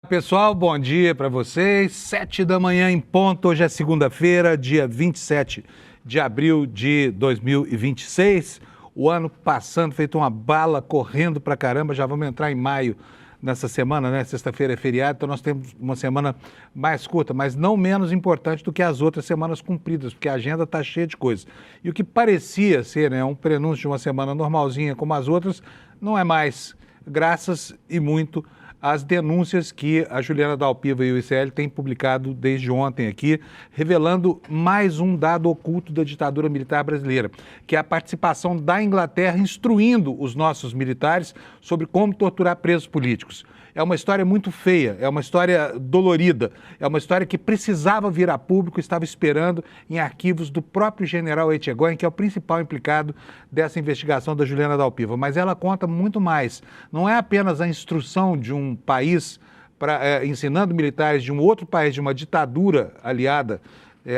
Pessoal, bom dia para vocês. 7 da manhã em ponto. Hoje é segunda-feira, dia 27 de abril de 2026. O ano passando, feito uma bala, correndo pra caramba. Já vamos entrar em maio nessa semana, né? Sexta-feira é feriado, então nós temos uma semana mais curta, mas não menos importante do que as outras semanas cumpridas, porque a agenda está cheia de coisas. E o que parecia ser, né, um prenúncio de uma semana normalzinha como as outras, não é mais, graças e muito às denúncias que a Juliana Dalpiva e o ICL têm publicado desde ontem aqui, revelando mais um dado oculto da ditadura militar brasileira, que é a participação da Inglaterra instruindo os nossos militares sobre como torturar presos políticos. É uma história muito feia, é uma história dolorida, é uma história que precisava vir a público, estava esperando em arquivos do próprio general Etchegóin, que é o principal implicado dessa investigação da Juliana Dalpiva. Mas ela conta muito mais. Não é apenas a instrução de um país ensinando militares de um outro país, de uma ditadura aliada,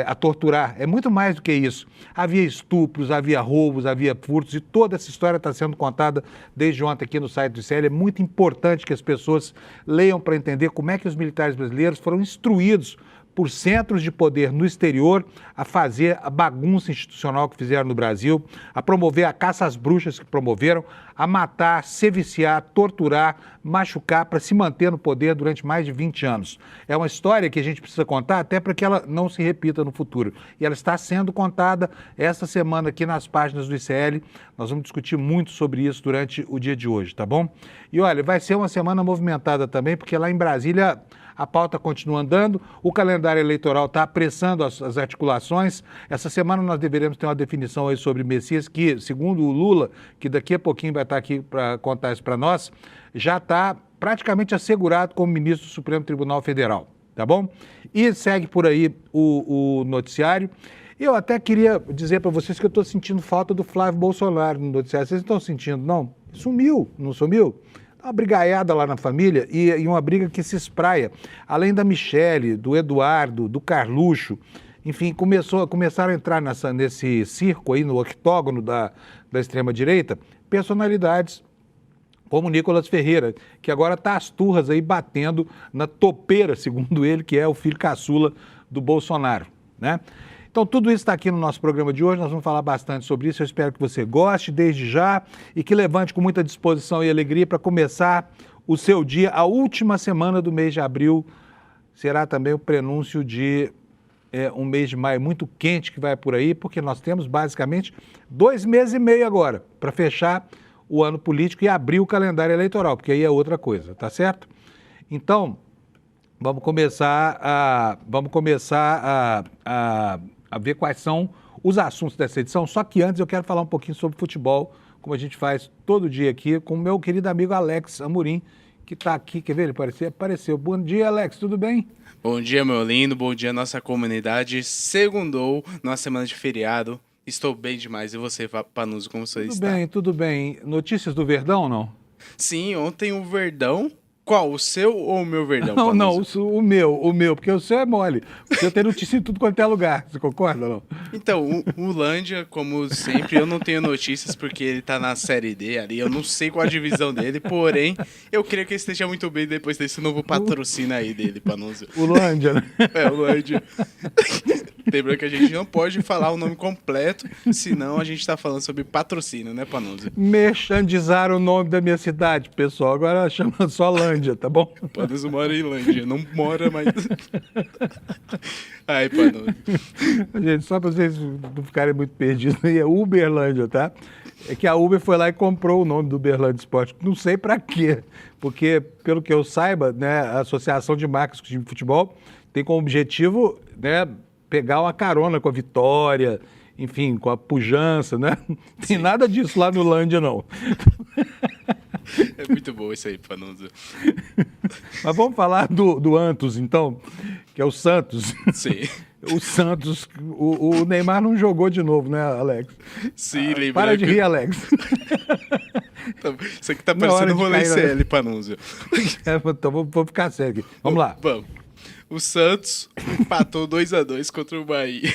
a torturar. É muito mais do que isso. Havia estupros, havia roubos, havia furtos e toda essa história está sendo contada desde ontem aqui no site do ICL. É muito importante que as pessoas leiam para entender como é que os militares brasileiros foram instruídos por centros de poder no exterior a fazer a bagunça institucional que fizeram no Brasil, a promover a caça às bruxas que promoveram, a matar, se viciar, torturar, machucar para se manter no poder durante mais de 20 anos. É uma história que a gente precisa contar até para que ela não se repita no futuro. E ela está sendo contada esta semana aqui nas páginas do ICL. Nós vamos discutir muito sobre isso durante o dia de hoje, tá bom? E olha, vai ser uma semana movimentada também, porque lá em Brasília a pauta continua andando, o calendário eleitoral está apressando as articulações. Essa semana nós deveremos ter uma definição aí sobre Messias, que, segundo o Lula, que daqui a pouquinho vai estar aqui para contar isso para nós, já está praticamente assegurado como ministro do Supremo Tribunal Federal, tá bom? E segue por aí o noticiário. Eu até queria dizer para vocês que eu estou sentindo falta do Flávio Bolsonaro no noticiário. Vocês estão sentindo, não? Sumiu, não sumiu? Uma brigaiada lá na família e uma briga que se espraia. Além da Michele, do Eduardo, do Carluxo, enfim, começaram a entrar nesse circo aí, no octógono da extrema-direita, personalidades como Nicolas Ferreira, que agora está às turras aí batendo na topeira, segundo ele, que é o filho caçula do Bolsonaro, né? Então, tudo isso está aqui no nosso programa de hoje, nós vamos falar bastante sobre isso, eu espero que você goste desde já e que levante com muita disposição e alegria para começar o seu dia. A última semana do mês de abril será também o prenúncio de um mês de maio muito quente que vai por aí, porque nós temos basicamente 2 meses e meio agora para fechar o ano político e abrir o calendário eleitoral, porque aí é outra coisa, tá certo? Então, vamos começar a ver quais são os assuntos dessa edição, só que antes eu quero falar um pouquinho sobre futebol, como a gente faz todo dia aqui, com o meu querido amigo Alex Amorim, que está aqui, quer ver ele aparecer? Apareceu. Bom dia, Alex, tudo bem? Bom dia, meu lindo, bom dia, nossa comunidade. Segundou, nossa semana de feriado, estou bem demais. E você, Panuso, como você está? Tudo bem, tudo bem. Notícias do Verdão, não? Sim, ontem o Verdão... Qual, o seu ou o meu Verdão, Não, Panuso? não, o meu, porque o seu é mole. O seu tem notícia em tudo quanto é lugar, você concorda ou não? Então, o Lândia, como sempre, eu não tenho notícias porque ele tá na Série D ali, eu não sei qual a divisão dele, porém, eu creio que ele esteja muito bem depois desse novo patrocínio aí dele, Panuso. O Lândia, né? É, o Lândia. Lembrando que a gente não pode falar o nome completo, senão a gente tá falando sobre patrocínio, né, Panuso? Merchandizar o nome da minha cidade, pessoal, agora chama só Lândia, tá bom? Panuso mora em Lândia, não mora mais... Ai, Panuso. Gente, só para vocês não ficarem muito perdidos, aí é Uberlândia, tá? É que a Uber foi lá e comprou o nome do Uberlândia Esporte. Não sei para quê, porque, pelo que eu saiba, né, a Associação de Marcas de Futebol tem como objetivo, né, pegar uma carona com a Vitória, enfim, com a pujança, né? Não tem nada disso lá no Lândia, não. É muito bom isso aí, Panuso. Mas vamos falar do Antos, então, que é o Santos. Sim. O Santos, o Neymar não jogou de novo, né, Alex? Sim, lembrando Para de rir, Alex. Isso aqui tá parecendo um rolê cair, né? CL, Panunzio. Então vou ficar sério aqui. Vamos lá. Vamos. O Santos empatou 2-2 contra o Bahia.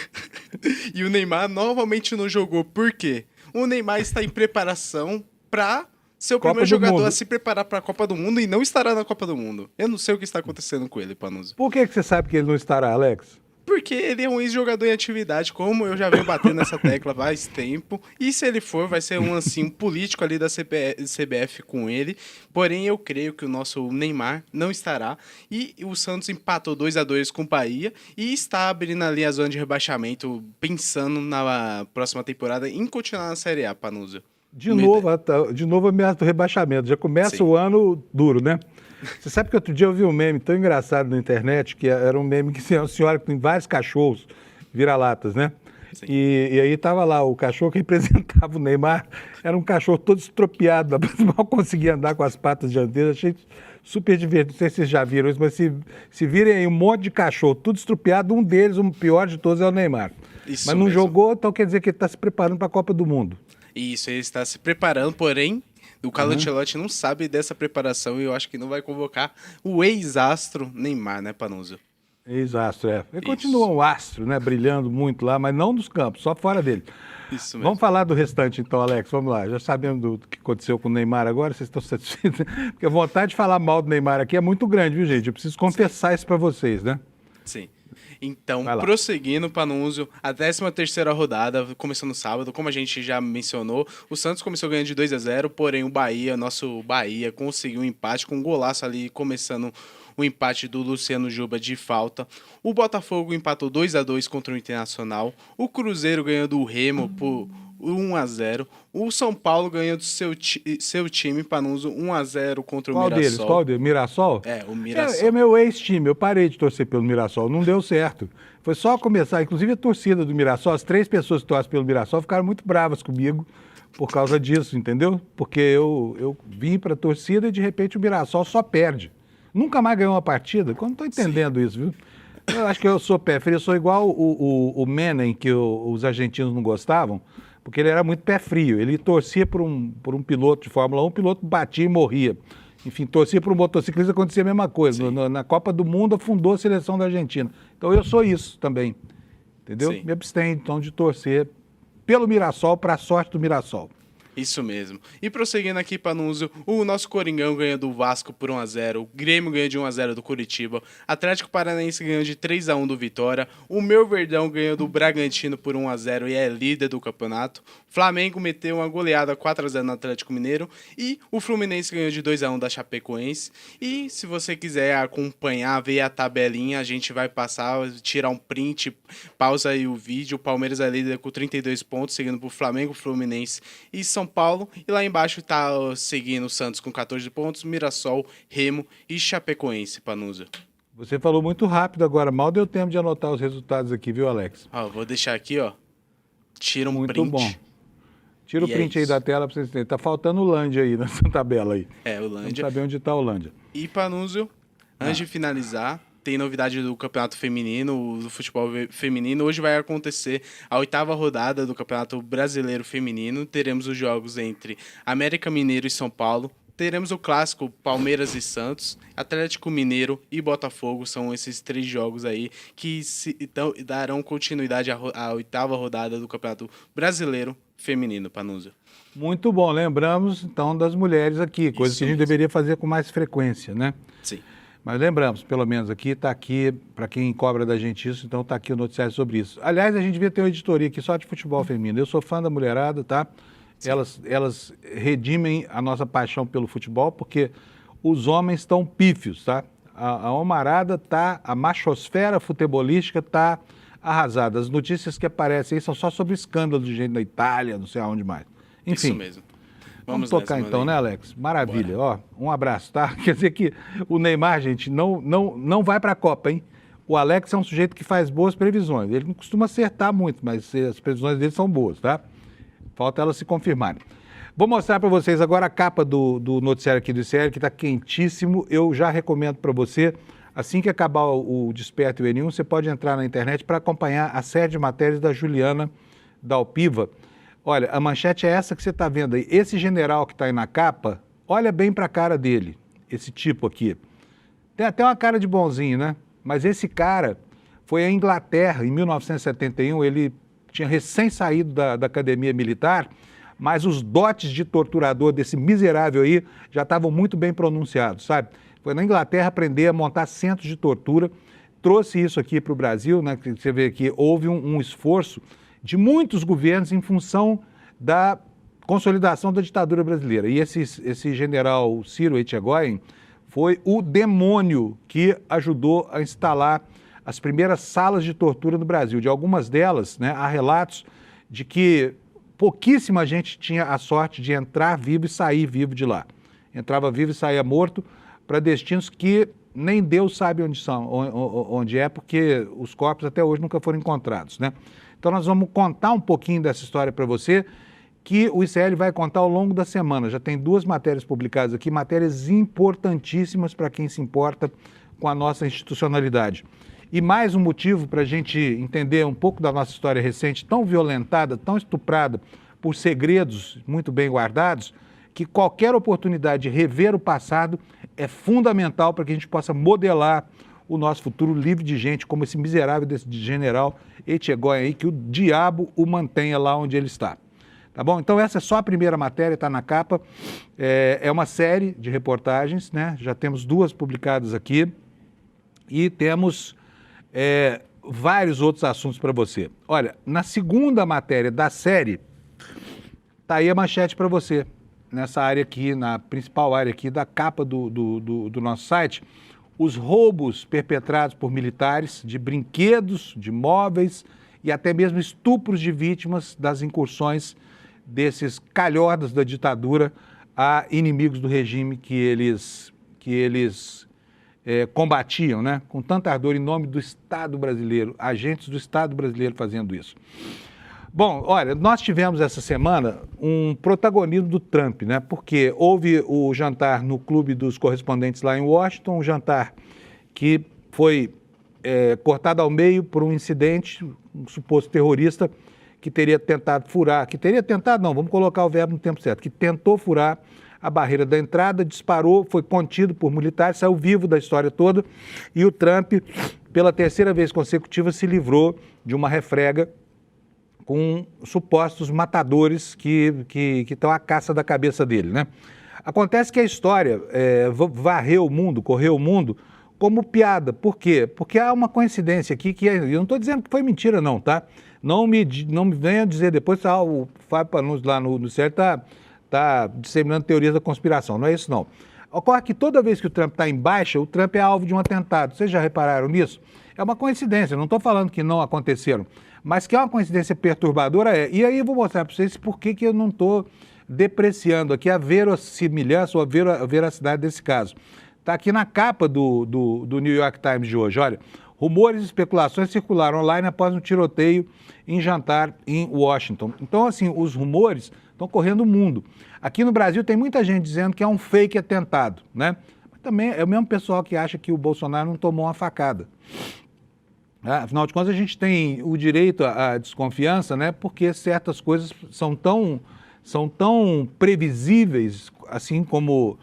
E o Neymar novamente não jogou. Por quê? O Neymar está em preparação para ser o Copa primeiro do jogador Mundo. a se preparar para a Copa do Mundo e não estará na Copa do Mundo. Eu não sei o que está acontecendo com ele, Panunzio. Por que você sabe que ele não estará, Alex? Porque ele é um ex-jogador em atividade, como eu já venho batendo nessa tecla faz tempo. E se ele for, vai ser um político ali da CBF com ele. Porém, eu creio que o nosso Neymar não estará. E o Santos empatou 2-2 com o Bahia e está abrindo ali a zona de rebaixamento, pensando na próxima temporada em continuar na Série A, Panunzio. De novo ameaça do rebaixamento. Já começa Sim. o ano duro, né? Você sabe que outro dia eu vi um meme tão engraçado na internet, que era um meme que tinha uma senhora que tem vários cachorros, vira-latas, né? Sim. E aí tava lá, o cachorro que representava o Neymar, era um cachorro todo estropiado, mal conseguia andar com as patas dianteiras, achei super divertido, não sei se vocês já viram isso, mas se virem aí um monte de cachorro, tudo estropiado, um deles, o pior de todos, é o Neymar. Isso mas não mesmo. jogou, então quer dizer que ele está se preparando para a Copa do Mundo. Isso, ele está se preparando, porém, o Carlo Ancelotti não sabe dessa preparação e eu acho que não vai convocar o ex-astro Neymar, né, Panunzio? Ex-astro, é. Ele continua um astro, né? Brilhando muito lá, mas não nos campos, só fora dele. Isso mesmo. Vamos falar do restante então, Alex. Vamos lá. Já sabemos do que aconteceu com o Neymar agora, vocês estão satisfeitos? Porque a vontade de falar mal do Neymar aqui é muito grande, viu, gente? Eu preciso confessar isso pra vocês, né? Sim. Então, Vai lá. prosseguindo, Panunzio, a 13ª rodada, começando sábado, como a gente já mencionou, o Santos começou ganhando de 2-0, porém o Bahia, nosso Bahia, conseguiu um empate com um golaço ali, começando o empate do Luciano Juba de falta. O Botafogo empatou 2-2 contra o Internacional, o Cruzeiro ganhou do Remo por 1-0, o São Paulo ganhou do seu time, Panunzio, 1-0 contra o Qual deles? Mirassol. Qual deles? Mirassol? É, o Mirassol. É meu ex-time, eu parei de torcer pelo Mirassol, não deu certo. Foi só começar, inclusive a torcida do Mirassol, as 3 pessoas que torcem pelo Mirassol ficaram muito bravas comigo por causa disso, entendeu? Porque eu vim pra torcida e de repente o Mirassol só perde. Nunca mais ganhou uma partida, eu não tô entendendo isso, viu? Eu acho que eu sou pé frio, eu sou igual o Menem, que os argentinos não gostavam, porque ele era muito pé frio. Ele torcia por um piloto de Fórmula 1, o piloto batia e morria. Enfim, torcia por um motociclista, acontecia a mesma coisa. Na Copa do Mundo afundou a seleção da Argentina. Então eu sou isso também, entendeu? Sim. Me abstenho, então, de torcer pelo Mirassol, para a sorte do Mirassol. Isso mesmo. E prosseguindo aqui, Panunzio, o nosso Coringão ganha do Vasco por 1-0, o Grêmio ganha de 1-0 do Curitiba, Atlético Paranaense ganhou de 3-1 do Vitória, o meu Verdão ganhou do Bragantino por 1-0 e é líder do campeonato, Flamengo meteu uma goleada 4-0 no Atlético Mineiro e o Fluminense ganhou de 2-1 da Chapecoense. E se você quiser acompanhar, ver a tabelinha, a gente vai passar, tirar um print, pausa aí o vídeo, o Palmeiras é líder com 32 pontos, seguindo por Flamengo, Fluminense e São Paulo, e lá embaixo tá seguindo o Santos com 14 pontos, Mirassol, Remo e Chapecoense, Panunzio. Você falou muito rápido agora, mal deu tempo de anotar os resultados aqui, viu, Alex? Ó, vou deixar aqui, ó. Tira um Muito print. bom. Tira o E é print aí isso. da tela pra vocês terem. Tá faltando o Lândia aí nessa tabela aí. É, o Vamos Lândia. saber onde tá o Lândia. E Panunzio, antes de finalizar, tem novidade do Campeonato Feminino, do futebol feminino. Hoje vai acontecer a 8ª rodada do Campeonato Brasileiro Feminino. Teremos os jogos entre América Mineiro e São Paulo. Teremos o clássico Palmeiras e Santos, Atlético Mineiro e Botafogo. São esses 3 jogos aí que darão continuidade à 8ª rodada do Campeonato Brasileiro Feminino, Panunzio. Muito bom. Lembramos, então, das mulheres aqui, coisa Isso que a gente mesmo. deveria fazer com mais frequência, né? Sim. Mas lembramos, pelo menos aqui, está aqui, para quem cobra da gente isso, então está aqui o noticiário sobre isso. Aliás, a gente devia ter uma editoria aqui só de futebol feminino. Eu sou fã da mulherada, tá? Elas redimem a nossa paixão pelo futebol, porque os homens estão pífios, tá? A homarada tá, a machosfera futebolística tá arrasada. As notícias que aparecem aí são só sobre escândalo de gente na Itália, não sei aonde mais. Enfim. Isso mesmo. Vamos tocar nessa, então, mano né, aí. Alex? Maravilha. Ó, um abraço, tá? Quer dizer que o Neymar, gente, não vai para a Copa, hein? O Alex é um sujeito que faz boas previsões. Ele não costuma acertar muito, mas as previsões dele são boas, tá? Falta elas se confirmarem. Vou mostrar para vocês agora a capa do noticiário aqui do ICL, que está quentíssimo. Eu já recomendo para você, assim que acabar o Desperto e o N1, você pode entrar na internet para acompanhar a série de matérias da Juliana Dalpiva. Olha, a manchete é essa que você está vendo aí. Esse general que está aí na capa, olha bem para a cara dele, esse tipo aqui. Tem até uma cara de bonzinho, né? Mas esse cara foi à Inglaterra em 1971, ele tinha recém saído da academia militar, mas os dotes de torturador desse miserável aí já estavam muito bem pronunciados, sabe? Foi na Inglaterra aprender a montar centros de tortura, trouxe isso aqui para o Brasil, né? Você vê que houve um esforço de muitos governos em função da consolidação da ditadura brasileira. E esse general Ciro Etchegoyen foi o demônio que ajudou a instalar as primeiras salas de tortura no Brasil. De algumas delas, né, há relatos de que pouquíssima gente tinha a sorte de entrar vivo e sair vivo de lá. Entrava vivo e saía morto para destinos que nem Deus sabe onde são, onde é, porque os corpos até hoje nunca foram encontrados, né? Então nós vamos contar um pouquinho dessa história para você, que o ICL vai contar ao longo da semana. Já tem 2 matérias publicadas aqui, matérias importantíssimas para quem se importa com a nossa institucionalidade. E mais um motivo para a gente entender um pouco da nossa história recente, tão violentada, tão estuprada por segredos muito bem guardados, que qualquer oportunidade de rever o passado é fundamental para que a gente possa modelar o nosso futuro livre de gente como esse miserável desse general Etchegoyen aí, que o diabo o mantenha lá onde ele está. Tá bom? Então essa é só a primeira matéria, está na capa. É uma série de reportagens, né? Já temos 2 publicadas aqui e temos vários outros assuntos para você. Olha, na segunda matéria da série, tá aí a manchete para você. Nessa área aqui, na principal área aqui da capa do nosso site, os roubos perpetrados por militares de brinquedos, de móveis e até mesmo estupros de vítimas das incursões desses calhordas da ditadura a inimigos do regime que eles combatiam, né? Com tanta ardor em nome do Estado brasileiro, agentes do Estado brasileiro fazendo isso. Bom, olha, nós tivemos essa semana um protagonismo do Trump, né? Porque houve o jantar no Clube dos Correspondentes lá em Washington, um jantar que foi cortado ao meio por um incidente, um suposto terrorista que teria tentado furar, vamos colocar o verbo no tempo certo, que tentou furar a barreira da entrada, disparou, foi contido por militares, saiu vivo da história toda, e o Trump, pela 3ª vez consecutiva, se livrou de uma refrega com supostos matadores que estão à caça da cabeça dele, né? Acontece que a história varreu o mundo, correu o mundo como piada. Por quê? Porque há uma coincidência aqui que eu não estou dizendo que foi mentira não, tá? Não me venha dizer depois, o Fábio Panunzio lá no CERT está disseminando teorias da conspiração, não é isso não. Ocorre que toda vez que o Trump está em baixa, o Trump é alvo de um atentado. Vocês já repararam nisso? É uma coincidência, não estou falando que não aconteceram, mas que é uma coincidência perturbadora E aí eu vou mostrar para vocês por que eu não estou depreciando aqui a verossimilhança ou a veracidade desse caso. Está aqui na capa do New York Times de hoje, olha. Rumores e especulações circularam online após um tiroteio em jantar em Washington. Então, assim, os rumores estão correndo o mundo. Aqui no Brasil tem muita gente dizendo que é um fake atentado, né? Mas também é o mesmo pessoal que acha que o Bolsonaro não tomou uma facada. Afinal de contas, a gente tem o direito à desconfiança, né? Porque certas coisas são tão previsíveis, assim como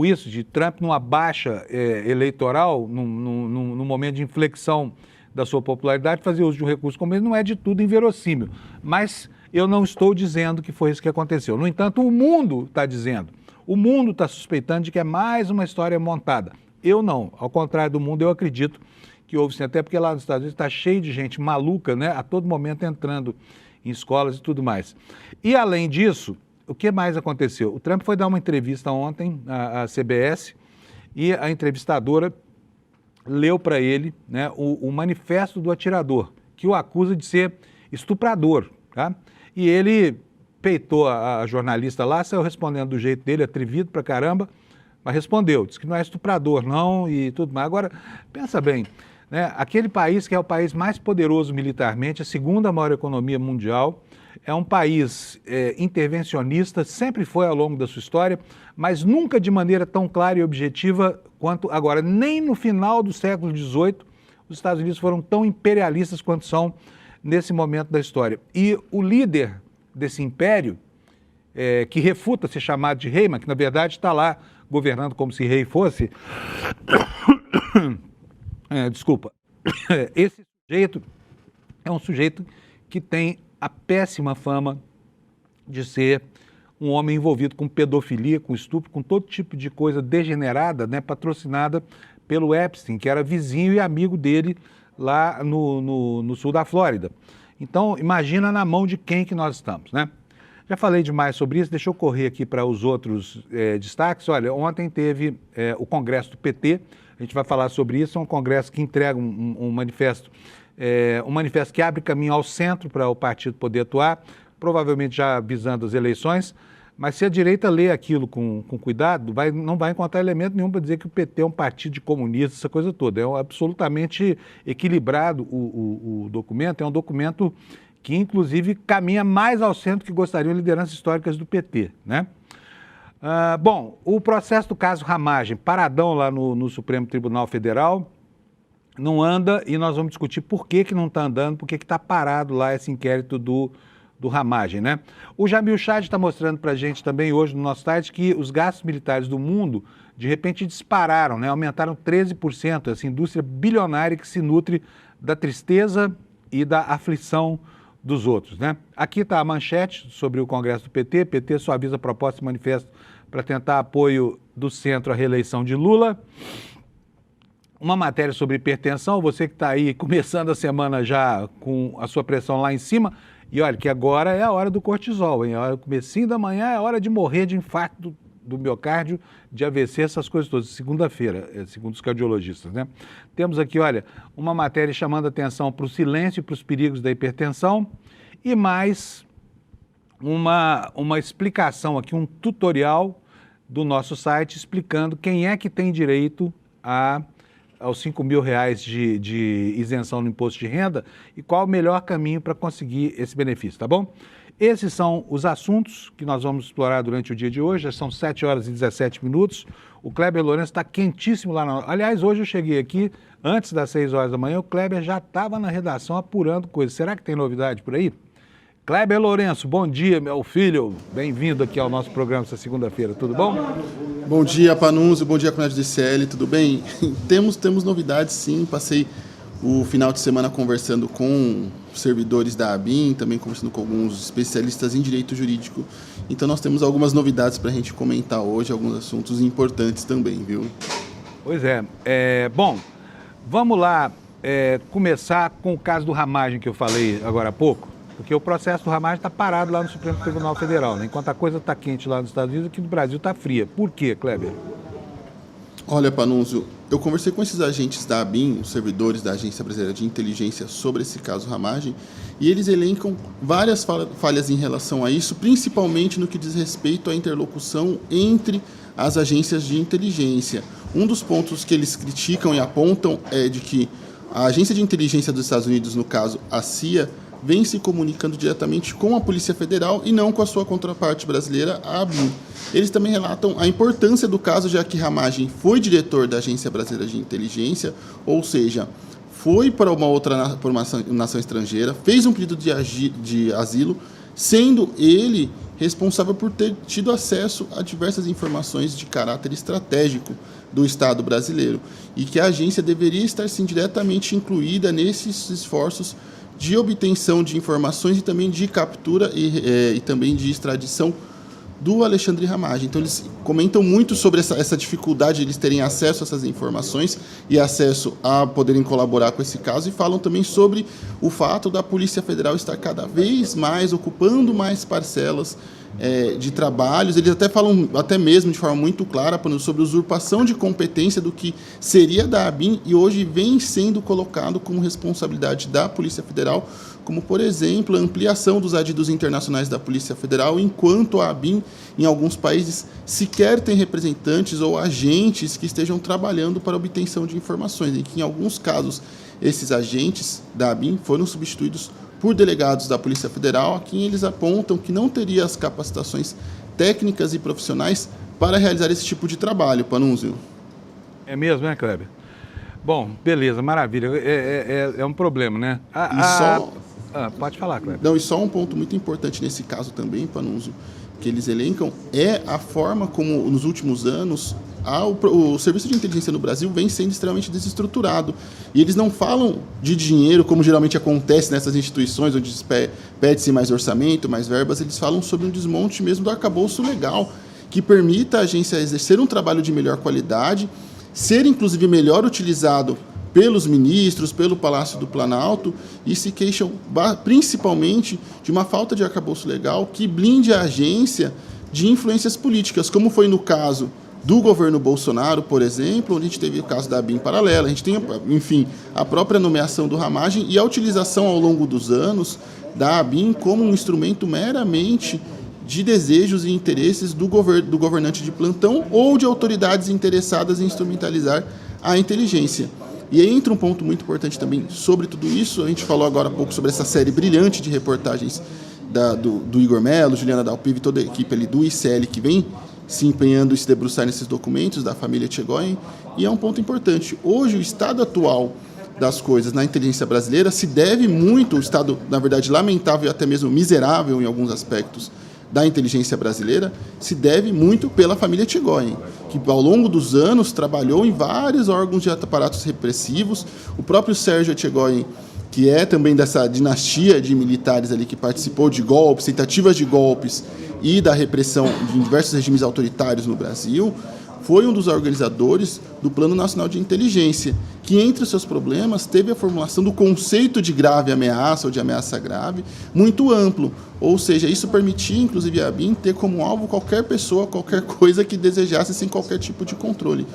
isso, de Trump numa baixa eleitoral, num momento de inflexão da sua popularidade, fazer uso de um recurso como esse não é de tudo inverossímil. Mas eu não estou dizendo que foi isso que aconteceu. No entanto, o mundo está dizendo. O mundo está suspeitando de que é mais uma história montada. Eu não. Ao contrário do mundo, eu acredito que houve sim, até porque lá nos Estados Unidos está cheio de gente maluca, né? A todo momento entrando em escolas e tudo mais. E além disso, o que mais aconteceu? O Trump foi dar uma entrevista ontem à CBS e a entrevistadora leu para ele, né, o manifesto do atirador, que o acusa de ser estuprador, tá? E ele peitou a jornalista lá, saiu respondendo do jeito dele, atrevido pra caramba, mas respondeu, disse que não é estuprador não e tudo mais. Agora, pensa bem, né, aquele país que é o país mais poderoso militarmente, a 2ª maior economia mundial, é um país intervencionista, sempre foi ao longo da sua história, mas nunca de maneira tão clara e objetiva quanto agora. Nem no final do século XVIII, os Estados Unidos foram tão imperialistas quanto são nesse momento da história. E o líder desse império, que refuta ser chamado de rei, mas que na verdade está lá governando como se rei fosse, desculpa, esse sujeito é um sujeito que tem a péssima fama de ser um homem envolvido com pedofilia, com estupro, com todo tipo de coisa degenerada, né, patrocinada pelo Epstein, que era vizinho e amigo dele lá no sul da Flórida. Então, imagina na mão de quem que nós estamos, né? Já falei demais sobre isso, deixa eu correr aqui para os outros destaques. Olha, ontem teve o Congresso do PT, a gente vai falar sobre isso, é um congresso que entrega um manifesto que abre caminho ao centro para o partido poder atuar, provavelmente já visando as eleições, mas se a direita lê aquilo com cuidado, não vai encontrar elemento nenhum para dizer que o PT é um partido de comunistas, essa coisa toda. É absolutamente equilibrado o documento, é um documento que, inclusive, caminha mais ao centro que gostariam lideranças históricas do PT, né? Bom, o processo do caso Ramagem, paradão lá no Supremo Tribunal Federal, não anda e nós vamos discutir por que não está andando, por que está parado lá esse inquérito do Ramagem, né? O Jamil Chad está mostrando para a gente também hoje no nosso site que os gastos militares do mundo, de repente, dispararam, né? Aumentaram 13%, essa indústria bilionária que se nutre da tristeza e da aflição dos outros, né? Aqui está a manchete sobre o Congresso do PT. PT suaviza a proposta de manifesto para tentar apoio do centro à reeleição de Lula. Uma matéria sobre hipertensão, você que está aí começando a semana já com a sua pressão lá em cima, e olha que agora é a hora do cortisol, hein? No comecinho da manhã é a hora de morrer de infarto do miocárdio, de AVC, essas coisas todas, segunda-feira, segundo os cardiologistas, né? Temos aqui, olha, uma matéria chamando a atenção para o silêncio e para os perigos da hipertensão e mais uma explicação aqui, um tutorial do nosso site explicando quem é que tem direito aos R$5.000 de isenção no imposto de renda e qual o melhor caminho para conseguir esse benefício, tá bom? Esses são os assuntos que nós vamos explorar durante o dia de hoje, já são 7h17. O Kleber Lourenço está quentíssimo lá. Aliás, hoje eu cheguei aqui, antes das 6 horas da manhã, o Kleber já estava na redação apurando coisas. Será que tem novidade por aí? Kleber Lourenço, bom dia, meu filho. Bem-vindo aqui ao nosso programa essa segunda-feira, tudo bom? Bom dia, Panunzio, bom dia, comunidade DCL, tudo bem? Temos novidades, sim. Passei o final de semana conversando com servidores da ABIN, também conversando com alguns especialistas em direito jurídico. Então nós temos algumas novidades para a gente comentar hoje, alguns assuntos importantes também, viu? Pois é. Bom, vamos lá começar com o caso do Ramagem que eu falei agora há pouco, porque o processo do Ramagem está parado lá no Supremo Tribunal Federal, né? Enquanto a coisa está quente lá nos Estados Unidos, aqui no Brasil está fria. Por quê, Kleber? Olha, Panunzio, eu conversei com esses agentes da ABIN, os servidores da Agência Brasileira de Inteligência, sobre esse caso Ramagem, e eles elencam várias falhas em relação a isso, principalmente no que diz respeito à interlocução entre as agências de inteligência. Um dos pontos que eles criticam e apontam é de que a Agência de Inteligência dos Estados Unidos, no caso a CIA, vem se comunicando diretamente com a Polícia Federal e não com a sua contraparte brasileira, a ABIN. Eles também relatam a importância do caso, já que Ramagem foi diretor da Agência Brasileira de Inteligência, ou seja, foi para uma nação estrangeira, fez um pedido de asilo, sendo ele responsável por ter tido acesso a diversas informações de caráter estratégico do Estado brasileiro, e que a agência deveria estar, sim, diretamente incluída nesses esforços de obtenção de informações e também de captura e também de extradição do Alexandre Ramagem. Então, eles comentam muito sobre essa dificuldade de eles terem acesso a essas informações e acesso a poderem colaborar com esse caso, e falam também sobre o fato da Polícia Federal estar cada vez mais ocupando mais parcelas de trabalhos. Eles até falam, até mesmo de forma muito clara, sobre usurpação de competência do que seria da ABIN e hoje vem sendo colocado como responsabilidade da Polícia Federal, como, por exemplo, a ampliação dos adidos internacionais da Polícia Federal, enquanto a ABIN, em alguns países, sequer tem representantes ou agentes que estejam trabalhando para a obtenção de informações, em que, em alguns casos, esses agentes da ABIN foram substituídos por delegados da Polícia Federal, a quem eles apontam que não teria as capacitações técnicas e profissionais para realizar esse tipo de trabalho, Panunzio. É mesmo, né, Kleber? Bom, beleza, maravilha. É um problema, né? Pode falar, Kleber. Não, e só um ponto muito importante nesse caso também, Panunzio, que eles elencam, é a forma como, nos últimos anos, o serviço de inteligência no Brasil vem sendo extremamente desestruturado. E eles não falam de dinheiro, como geralmente acontece nessas instituições, onde pede-se mais orçamento, mais verbas, eles falam sobre um desmonte mesmo do arcabouço legal, que permita a agência exercer um trabalho de melhor qualidade, ser inclusive melhor utilizado pelos ministros, pelo Palácio do Planalto, e se queixam principalmente de uma falta de arcabouço legal que blinde a agência de influências políticas, como foi no caso do governo Bolsonaro, por exemplo, onde a gente teve o caso da ABIN paralela, a gente tem, enfim, a própria nomeação do Ramagem e a utilização ao longo dos anos da ABIN como um instrumento meramente de desejos e interesses do governante de plantão ou de autoridades interessadas em instrumentalizar a inteligência. E aí entra um ponto muito importante também sobre tudo isso. A gente falou agora há pouco sobre essa série brilhante de reportagens do Igor Mello, Juliana Dalpiva e toda a equipe ali do ICL que vem se empenhando em se debruçar nesses documentos da família Etchegoyen. E é um ponto importante. Hoje, o estado atual das coisas na inteligência brasileira se deve muito, o estado, na verdade, lamentável e até mesmo miserável em alguns aspectos da inteligência brasileira, se deve muito pela família Etchegoyen, que ao longo dos anos trabalhou em vários órgãos de aparatos repressivos. O próprio Sérgio Etchegoyen, que é também dessa dinastia de militares ali que participou de golpes, tentativas de golpes e da repressão de diversos regimes autoritários no Brasil, foi um dos organizadores do Plano Nacional de Inteligência, que, entre os seus problemas, teve a formulação do conceito de grave ameaça ou de ameaça grave muito amplo. Ou seja, isso permitia, inclusive, a ABIN ter como alvo qualquer pessoa, qualquer coisa que desejasse, sem qualquer tipo de controle.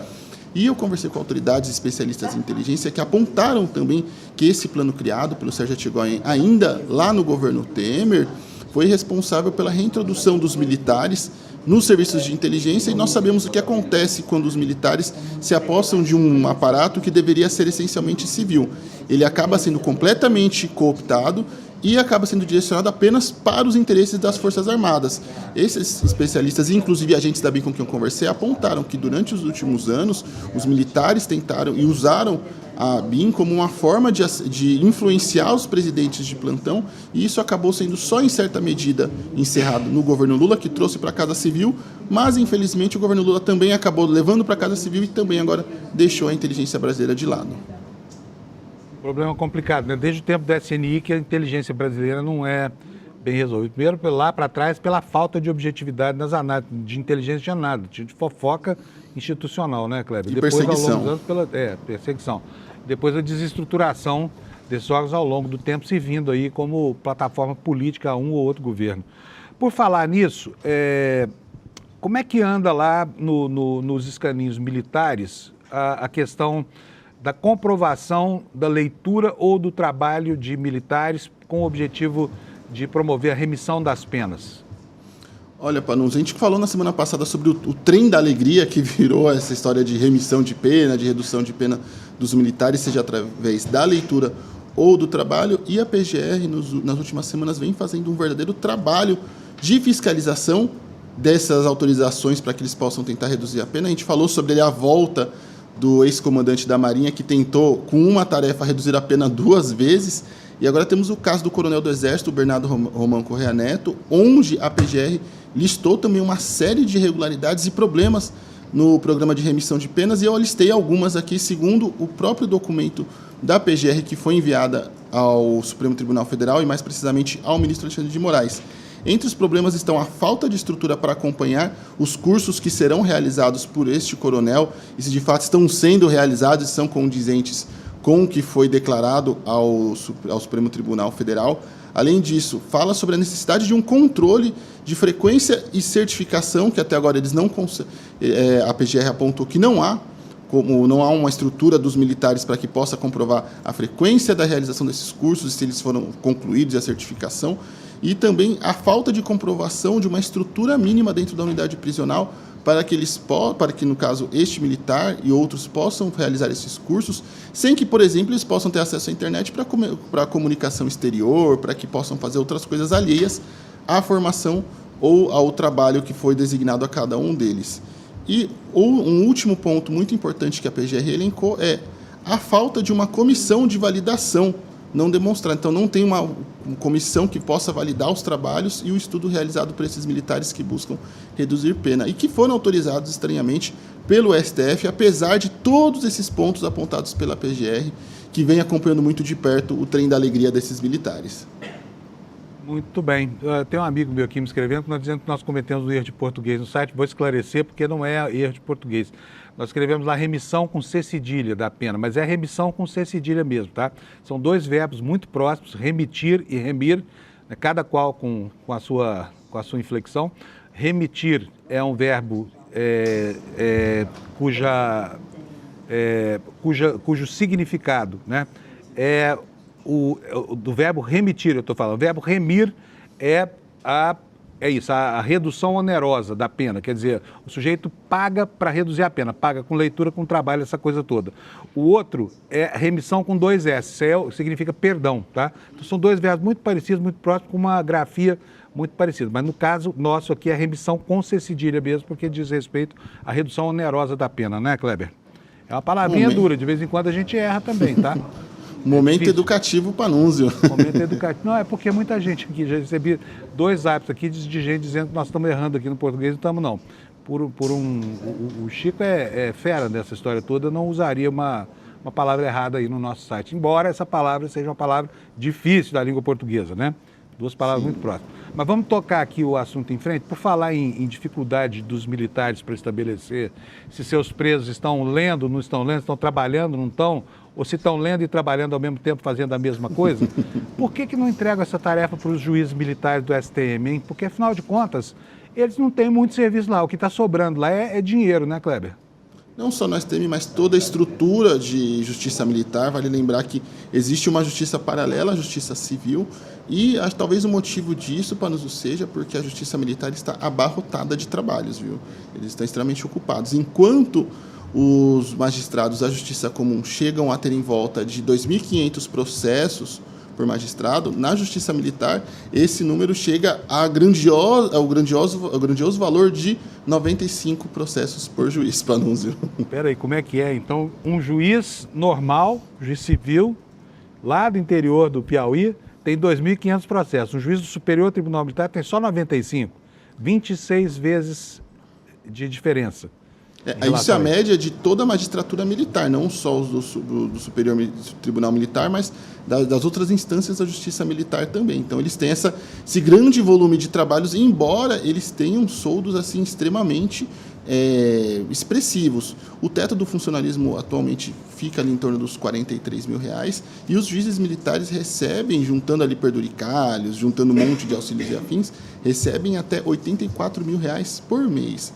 E eu conversei com autoridades especialistas em inteligência que apontaram também que esse plano criado pelo Sérgio Etchegoyen, ainda lá no governo Temer, foi responsável pela reintrodução dos militares nos serviços de inteligência, e nós sabemos o que acontece quando os militares se apossam de um aparato que deveria ser essencialmente civil. Ele acaba sendo completamente cooptado e acaba sendo direcionado apenas para os interesses das Forças Armadas. Esses especialistas, inclusive agentes da ABIN com quem eu conversei, apontaram que durante os últimos anos os militares tentaram e usaram a ABIN como uma forma de influenciar os presidentes de plantão, e isso acabou sendo só em certa medida encerrado no governo Lula, que trouxe para a Casa Civil, mas infelizmente o governo Lula também acabou levando para a Casa Civil e também agora deixou a inteligência brasileira de lado. Problema complicado, né? Desde o tempo da SNI que a inteligência brasileira não é bem resolvida. Primeiro, lá para trás, pela falta de objetividade nas análises, de inteligência de nada, de fofoca institucional, né, Kleber? E depois, perseguição. Ao longo dos anos, perseguição. Depois a desestruturação desses órgãos ao longo do tempo, se vindo aí como plataforma política a um ou outro governo. Por falar nisso, como é que anda lá nos escaninhos militares a questão da comprovação da leitura ou do trabalho de militares com o objetivo de promover a remissão das penas? Olha, Panunzio, a gente falou na semana passada sobre o trem da alegria que virou essa história de remissão de pena, de redução de pena dos militares, seja através da leitura ou do trabalho, e a PGR, nas últimas semanas, vem fazendo um verdadeiro trabalho de fiscalização dessas autorizações para que eles possam tentar reduzir a pena. A gente falou sobre a volta do ex-comandante da Marinha, que tentou, com uma tarefa, reduzir a pena 2 vezes. E agora temos o caso do coronel do Exército, Bernardo Romão Correa Neto, onde a PGR listou também uma série de irregularidades e problemas no programa de remissão de penas, e eu listei algumas aqui, segundo o próprio documento da PGR, que foi enviada ao Supremo Tribunal Federal e, mais precisamente, ao ministro Alexandre de Moraes. Entre os problemas estão a falta de estrutura para acompanhar os cursos que serão realizados por este coronel, e se de fato estão sendo realizados e são condizentes com o que foi declarado ao Supremo Tribunal Federal. Além disso, fala sobre a necessidade de um controle de frequência e certificação, que até agora eles não a PGR apontou que não há uma estrutura dos militares para que possa comprovar a frequência da realização desses cursos, se eles foram concluídos, e a certificação, e também a falta de comprovação de uma estrutura mínima dentro da unidade prisional para que, no caso, este militar e outros possam realizar esses cursos, sem que, por exemplo, eles possam ter acesso à internet para a comunicação exterior, para que possam fazer outras coisas alheias à formação ou ao trabalho que foi designado a cada um deles. E um último ponto muito importante que a PGR elencou é a falta de uma comissão de validação não demonstrada. Então, não tem uma comissão que possa validar os trabalhos e o estudo realizado por esses militares que buscam reduzir pena e que foram autorizados, estranhamente, pelo STF, apesar de todos esses pontos apontados pela PGR, que vem acompanhando muito de perto o trem da alegria desses militares. Muito bem. Tem um amigo meu aqui me escrevendo, dizendo que nós cometemos um erro de português no site. Vou esclarecer, porque não é erro de português. Nós escrevemos lá remissão com C cedilha da pena, mas é remissão com C cedilha mesmo, tá? São dois verbos muito próximos, remitir e remir, né, cada qual com a sua inflexão. Remitir é um verbo cujo significado, né, do verbo remitir, eu estou falando. O verbo remir é isso, a redução onerosa da pena. Quer dizer, o sujeito paga para reduzir a pena, paga com leitura, com trabalho, essa coisa toda. O outro é remissão com 2 S, significa perdão, tá? Então são dois verbos muito parecidos, muito próximos, com uma grafia muito parecida. Mas no caso nosso aqui é remissão com C cedilha mesmo, porque diz respeito à redução onerosa da pena, né, Kleber? É uma palavrinha dura, de vez em quando a gente erra também, tá? Momento educativo, Panunzio. Momento educativo. Não, é porque muita gente aqui, já recebi 2 apps aqui de gente dizendo que nós estamos errando aqui no português, não estamos não. O Chico é fera nessa história toda, não usaria uma palavra errada aí no nosso site, embora essa palavra seja uma palavra difícil da língua portuguesa, né? 2 palavras muito próximas. Mas vamos tocar aqui o assunto em frente, por falar em dificuldade dos militares para estabelecer se seus presos estão lendo, não estão lendo, estão trabalhando, não estão, ou se estão lendo e trabalhando ao mesmo tempo, fazendo a mesma coisa. Por que não entregam essa tarefa para os juízes militares do STM, hein? Porque, afinal de contas, eles não têm muito serviço lá. O que está sobrando lá é dinheiro, né, Kleber? Não só no STM, mas toda a estrutura de justiça militar. Vale lembrar que existe uma justiça paralela à justiça civil e talvez o motivo disso, Panunzio, seja porque a justiça militar está abarrotada de trabalhos, viu? Eles estão extremamente ocupados. Enquanto os magistrados da justiça comum chegam a ter em volta de 2.500 processos por magistrado, na justiça militar esse número chega ao grandioso valor de 95 processos por juiz, Panunzio. Espera aí, como é que é? Então, um juiz normal, juiz civil, lá do interior do Piauí, tem 2.500 processos. Um juiz do Superior Tribunal Militar tem só 95, 26 vezes de diferença. Isso é a média de toda a magistratura militar, não só os do Superior Tribunal Militar, mas das outras instâncias da Justiça Militar também. Então, eles têm esse grande volume de trabalhos, embora eles tenham soldos assim, extremamente expressivos. O teto do funcionalismo atualmente fica ali em torno dos R$43 mil, e os juízes militares recebem, juntando ali perduricalhos, juntando um monte de auxílios e afins, recebem até R$84 mil por mês.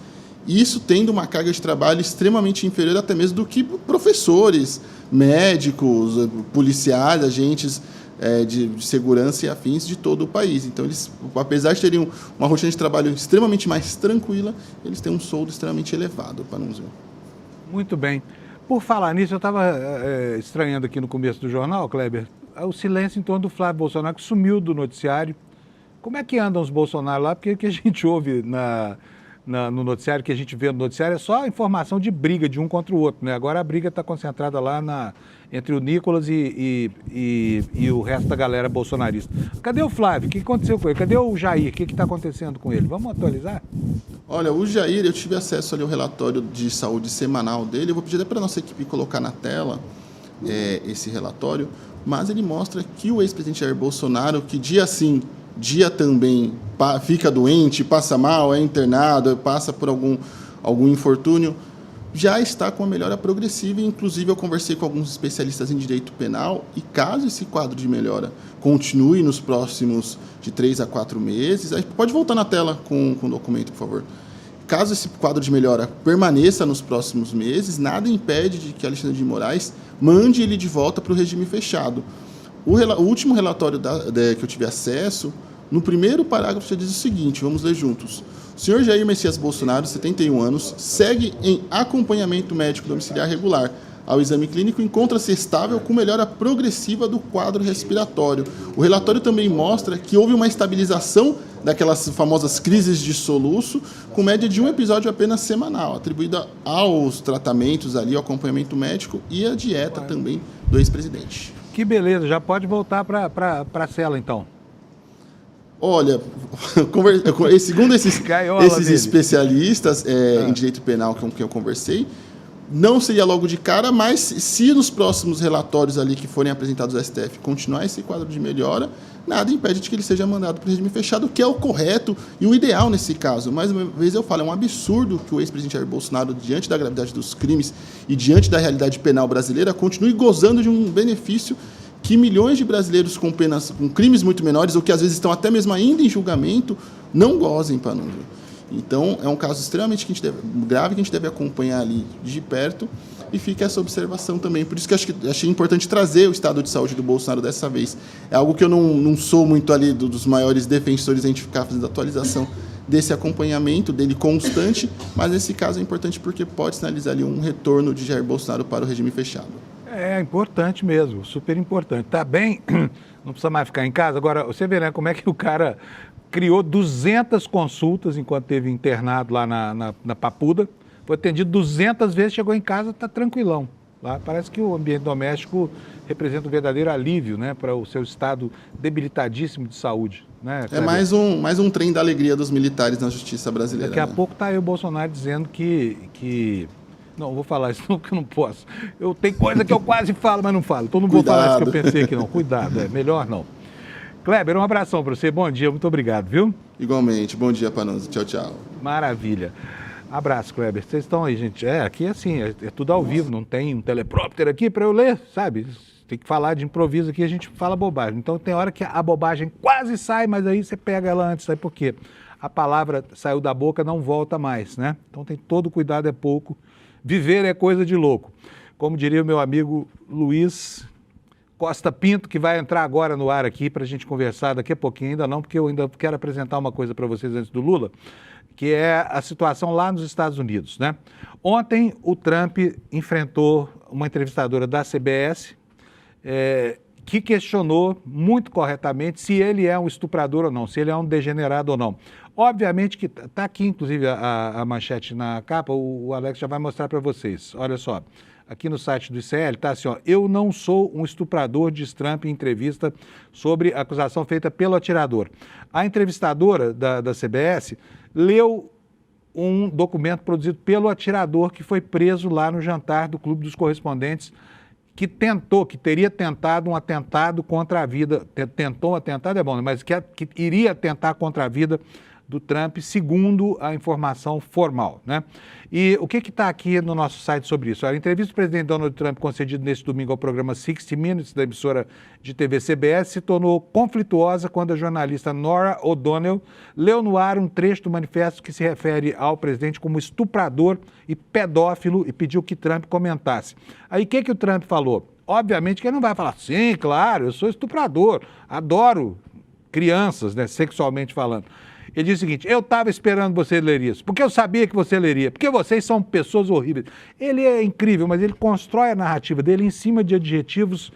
Isso tendo uma carga de trabalho extremamente inferior até mesmo do que professores, médicos, policiais, agentes de segurança e afins de todo o país. Então, eles, apesar de terem uma rotina de trabalho extremamente mais tranquila, eles têm um soldo extremamente elevado, Panunzio. Muito bem. Por falar nisso, eu estava estranhando aqui no começo do jornal, Kleber, o silêncio em torno do Flávio Bolsonaro, que sumiu do noticiário. Como é que andam os Bolsonaro lá? Porque o que a gente ouve no noticiário, que a gente vê no noticiário, é só informação de briga de um contra o outro, né? Agora a briga está concentrada lá entre o Nicolas e o resto da galera bolsonarista. Cadê o Flávio? O que aconteceu com ele? Cadê o Jair? O que está acontecendo com ele? Vamos atualizar? Olha, o Jair, eu tive acesso ali ao relatório de saúde semanal dele. Eu vou pedir até para a nossa equipe colocar na tela esse relatório, mas ele mostra que o ex-presidente Jair Bolsonaro, que dia sim, dia também fica doente, passa mal, é internado, passa por algum infortúnio, já está com a melhora progressiva. Inclusive, eu conversei com alguns especialistas em direito penal e caso esse quadro de melhora continue nos próximos de 3 a 4 meses, aí pode voltar na tela com o documento, por favor. Caso esse quadro de melhora permaneça nos próximos meses, nada impede de que Alexandre de Moraes mande ele de volta para o regime fechado. O último relatório que eu tive acesso, no primeiro parágrafo, já diz o seguinte, vamos ler juntos. O senhor Jair Messias Bolsonaro, 71 anos, segue em acompanhamento médico domiciliar regular. Ao exame clínico, encontra-se estável com melhora progressiva do quadro respiratório. O relatório também mostra que houve uma estabilização daquelas famosas crises de soluço, com média de um episódio apenas semanal, atribuída aos tratamentos ali, ao acompanhamento médico e à dieta também do ex-presidente. Que beleza, já pode voltar para a cela, então. Olha, segundo esses dele. especialistas em direito penal com quem eu conversei, não seria logo de cara, mas se nos próximos relatórios ali que forem apresentados ao STF continuar esse quadro de melhora, nada impede de que ele seja mandado para o regime fechado, que é o correto e o ideal nesse caso. Mais uma vez eu falo, é um absurdo que o ex-presidente Jair Bolsonaro, diante da gravidade dos crimes e diante da realidade penal brasileira, continue gozando de um benefício que milhões de brasileiros com crimes muito menores, ou que às vezes estão até mesmo ainda em julgamento, não gozem, Panunzio. Então, é um caso extremamente grave que a gente deve acompanhar ali de perto, e fica essa observação também. Por isso que achei importante trazer o estado de saúde do Bolsonaro dessa vez. É algo que eu não sou muito ali dos maiores defensores, a gente ficar fazendo atualização desse acompanhamento dele constante, mas nesse caso é importante porque pode sinalizar ali um retorno de Jair Bolsonaro para o regime fechado. É importante mesmo, super importante. Tá bem, não precisa mais ficar em casa. Agora, você vê, né, como é que o cara criou 200 consultas enquanto esteve internado lá na Papuda, foi atendido 200 vezes, chegou em casa, está tranquilão. Lá parece que o ambiente doméstico representa um verdadeiro alívio, né, para o seu estado debilitadíssimo de saúde. Né, é mais um trem da alegria dos militares na justiça brasileira. Daqui a pouco está aí o Bolsonaro dizendo que... Não, vou falar isso não, porque eu não posso. Tem coisa que eu quase falo, mas não falo. Então não vou falar isso que eu pensei aqui não. Cuidado, melhor não. Kleber, um abração para você. Bom dia, muito obrigado, viu? Igualmente. Bom dia, Panunzio. Tchau, tchau. Maravilha. Abraço, Kleber. Vocês estão aí, gente. Aqui é assim, é tudo ao vivo, não tem um teleprompter aqui para eu ler, sabe? Tem que falar de improviso aqui, a gente fala bobagem. Então tem hora que a bobagem quase sai, mas aí você pega ela antes, sabe por quê? A palavra saiu da boca, não volta mais, né? Então tem todo cuidado, é pouco. Viver é coisa de louco. Como diria o meu amigo Luiz Costa Pinto, que vai entrar agora no ar aqui para a gente conversar daqui a pouquinho, ainda não, porque eu ainda quero apresentar uma coisa para vocês antes do Lula, que é a situação lá nos Estados Unidos, né? Ontem o Trump enfrentou uma entrevistadora da CBS que questionou muito corretamente se ele é um estuprador ou não, se ele é um degenerado ou não. Obviamente que está aqui, inclusive, a manchete na capa, o Alex já vai mostrar para vocês. Olha só. Aqui no site do ICL está assim, ó, eu não sou um estuprador, diz Trump em entrevista sobre a acusação feita pelo atirador. A entrevistadora da CBS leu um documento produzido pelo atirador que foi preso lá no jantar do Clube dos Correspondentes, que teria tentado um atentado contra a vida, tentou um atentado, é bom, mas que iria atentar contra a vida do Trump, segundo a informação formal, né? E o que está aqui no nosso site sobre isso? A entrevista do presidente Donald Trump concedida neste domingo ao programa 60 Minutes, da emissora de TV CBS, se tornou conflituosa quando a jornalista Norah O'Donnell leu no ar um trecho do manifesto que se refere ao presidente como estuprador e pedófilo e pediu que Trump comentasse. Aí o que o Trump falou? Obviamente que ele não vai falar, sim, claro, eu sou estuprador, adoro crianças, né, sexualmente falando. Ele diz o seguinte, eu estava esperando você ler isso, porque eu sabia que você leria, porque vocês são pessoas horríveis. Ele é incrível, mas ele constrói a narrativa dele em cima de adjetivos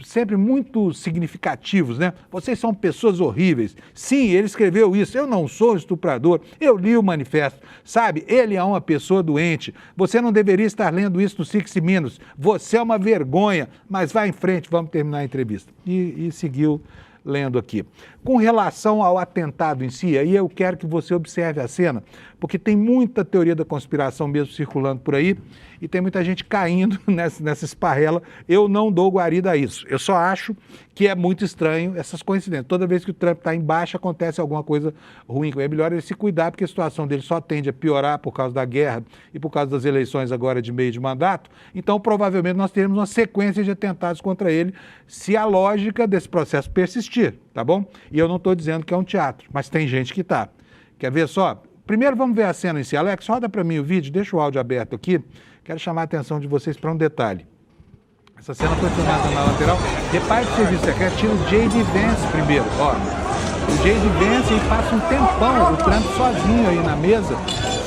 sempre muito significativos, né? Vocês são pessoas horríveis. Sim, ele escreveu isso, eu não sou estuprador, eu li o manifesto, sabe? Ele é uma pessoa doente, você não deveria estar lendo isso no 60 Minutes, você é uma vergonha, mas vai em frente, vamos terminar a entrevista. E seguiu lendo aqui. Com relação ao atentado em si, aí eu quero que você observe a cena, porque tem muita teoria da conspiração mesmo circulando por aí e tem muita gente caindo nessa esparrela. Eu não dou guarida a isso. Eu só acho que é muito estranho essas coincidências. Toda vez que o Trump está embaixo, acontece alguma coisa ruim. É melhor ele se cuidar, porque a situação dele só tende a piorar por causa da guerra e por causa das eleições agora de meio de mandato. Então, provavelmente, nós teremos uma sequência de atentados contra ele, se a lógica desse processo persistir, tá bom? E eu não estou dizendo que é um teatro, mas tem gente que está. Quer ver só? Primeiro vamos ver a cena em si. Alex, roda para mim o vídeo, deixa o áudio aberto aqui. Quero chamar a atenção de vocês para um detalhe. Essa cena foi filmada na lateral. Repare que o serviço secreto tira o J.D. Vance primeiro. Ó, o J.D. Vance ele passa um tempão, o Trump sozinho aí na mesa.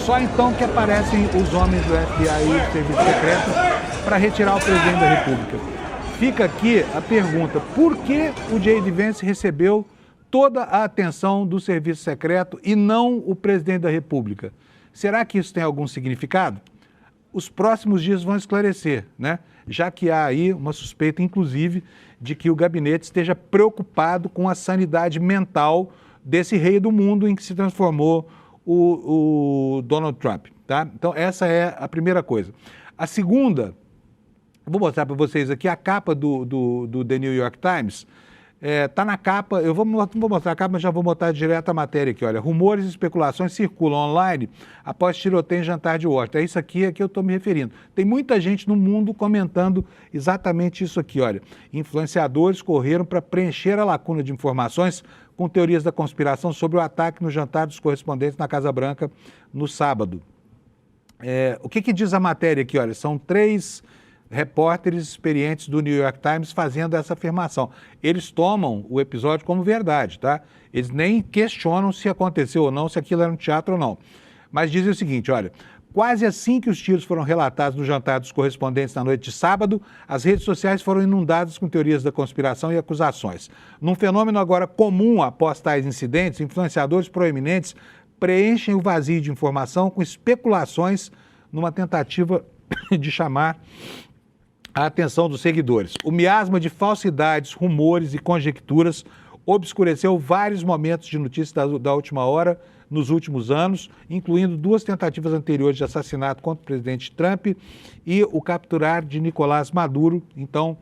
Só então que aparecem os homens do FBI e do serviço secreto para retirar o presidente da República. Fica aqui a pergunta, por que o J.D. Vance recebeu toda a atenção do serviço secreto e não o presidente da República? Será que isso tem algum significado? Os próximos dias vão esclarecer, né? Já que há aí uma suspeita, inclusive, de que o gabinete esteja preocupado com a sanidade mental desse rei do mundo em que se transformou o Donald Trump, tá? Então, essa é a primeira coisa. A segunda, eu vou mostrar para vocês aqui a capa do The New York Times. Tá na capa, eu não vou mostrar a capa, mas já vou botar direto a matéria aqui, olha. Rumores e especulações circulam online após tiroteio em jantar de Washington. É isso aqui a que eu estou me referindo. Tem muita gente no mundo comentando exatamente isso aqui, olha. Influenciadores correram para preencher a lacuna de informações com teorias da conspiração sobre o ataque no jantar dos correspondentes na Casa Branca no sábado. O que diz a matéria aqui, olha? São 3 repórteres experientes do New York Times fazendo essa afirmação. Eles tomam o episódio como verdade, tá? Eles nem questionam se aconteceu ou não, se aquilo era um teatro ou não. Mas dizem o seguinte, olha, quase assim que os tiros foram relatados no jantar dos correspondentes na noite de sábado, as redes sociais foram inundadas com teorias da conspiração e acusações. Num fenômeno agora comum após tais incidentes, influenciadores proeminentes preenchem o vazio de informação com especulações numa tentativa de chamar a atenção dos seguidores. O miasma de falsidades, rumores e conjecturas obscureceu vários momentos de notícias da última hora nos últimos anos, incluindo 2 tentativas anteriores de assassinato contra o presidente Trump e o capturar de Nicolás Maduro, então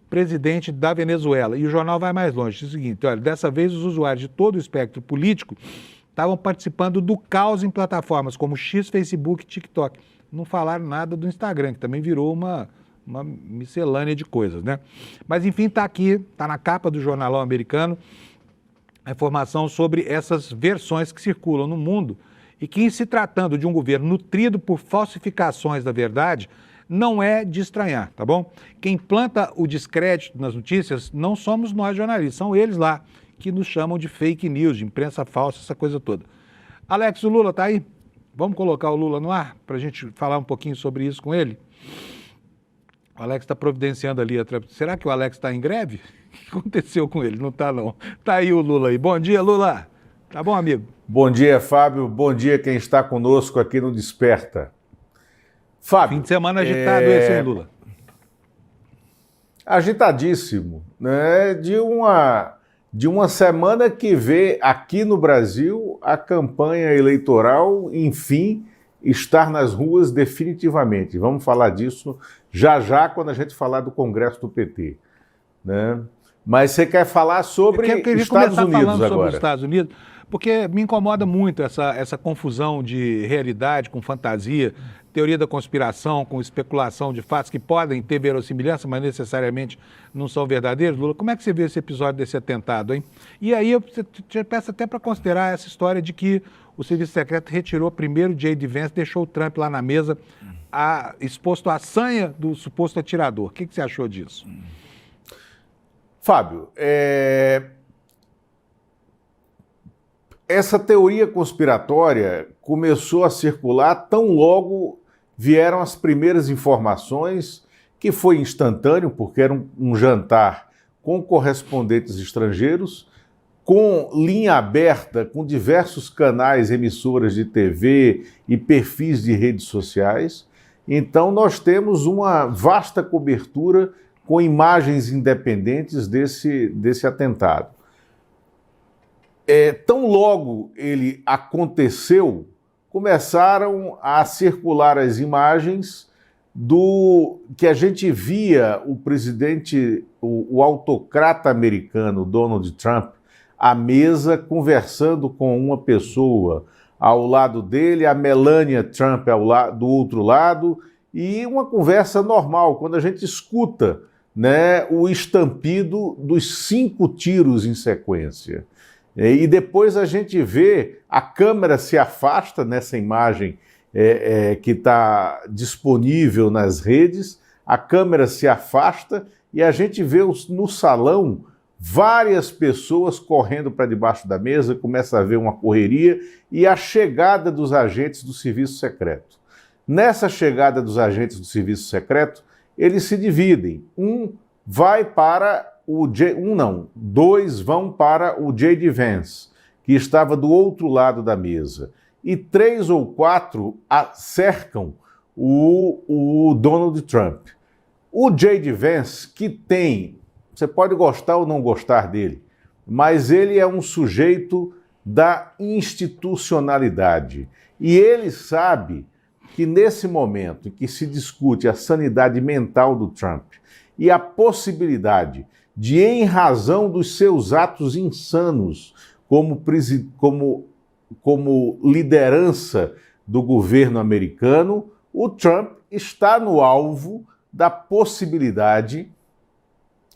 presidente da Venezuela. E o jornal vai mais longe, diz o seguinte, olha, dessa vez os usuários de todo o espectro político estavam participando do caos em plataformas como X, Facebook e TikTok. Não falaram nada do Instagram, que também virou uma miscelânea de coisas, né? Mas, enfim, está aqui, está na capa do jornalão americano, a informação sobre essas versões que circulam no mundo e que, em se tratando de um governo nutrido por falsificações da verdade, não é de estranhar, tá bom? Quem planta o descrédito nas notícias não somos nós jornalistas, são eles lá, que nos chamam de fake news, de imprensa falsa, essa coisa toda. Alex, o Lula está aí? Vamos colocar o Lula no ar para a gente falar um pouquinho sobre isso com ele? O Alex está providenciando ali. Será que o Alex está em greve? O que aconteceu com ele? Não está, não. Está aí o Lula aí. Bom dia, Lula. Tá bom, amigo? Bom dia, Fábio. Bom dia quem está conosco aqui no Desperta. Fábio... Fim de semana agitado esse, hein, Lula? Agitadíssimo, né? De uma semana que vê aqui no Brasil a campanha eleitoral, enfim, estar nas ruas definitivamente. Vamos falar disso já quando a gente falar do Congresso do PT, né? Mas você quer falar sobre Estados Unidos agora? Sobre os Estados Unidos, porque me incomoda muito essa confusão de realidade com fantasia, teoria da conspiração com especulação de fatos que podem ter verossimilhança, mas necessariamente não são verdadeiros. Lula, como é que você vê esse episódio desse atentado, hein? E aí eu te peço até para considerar essa história de que o Serviço Secreto retirou primeiro o J.D. Vance, deixou o Trump lá na mesa, exposto à sanha do suposto atirador. O que você achou disso? Fábio, essa teoria conspiratória começou a circular tão logo vieram as primeiras informações, que foi instantâneo, porque era um jantar com correspondentes estrangeiros, com linha aberta, com diversos canais, emissoras de TV e perfis de redes sociais. Então, nós temos uma vasta cobertura com imagens independentes desse atentado. Tão logo ele aconteceu, começaram a circular as imagens do que a gente via o presidente, o autocrata americano, Donald Trump, à mesa conversando com uma pessoa ao lado dele, a Melania Trump do outro lado, e uma conversa normal, quando a gente escuta, né, o estampido dos 5 tiros em sequência. E depois a gente vê a câmera se afasta nessa imagem que está disponível nas redes, a câmera se afasta e a gente vê no salão várias pessoas correndo para debaixo da mesa, começa a ver uma correria e a chegada dos agentes do Serviço Secreto. Nessa chegada dos agentes do Serviço Secreto, eles se dividem. Dois vão para o J.D. Vance, que estava do outro lado da mesa. E 3 ou 4 cercam o Donald Trump. O J.D. Vance, que tem, você pode gostar ou não gostar dele, mas ele é um sujeito da institucionalidade. E ele sabe que nesse momento em que se discute a sanidade mental do Trump e a possibilidade de, em razão dos seus atos insanos como liderança do governo americano, o Trump está no alvo da possibilidade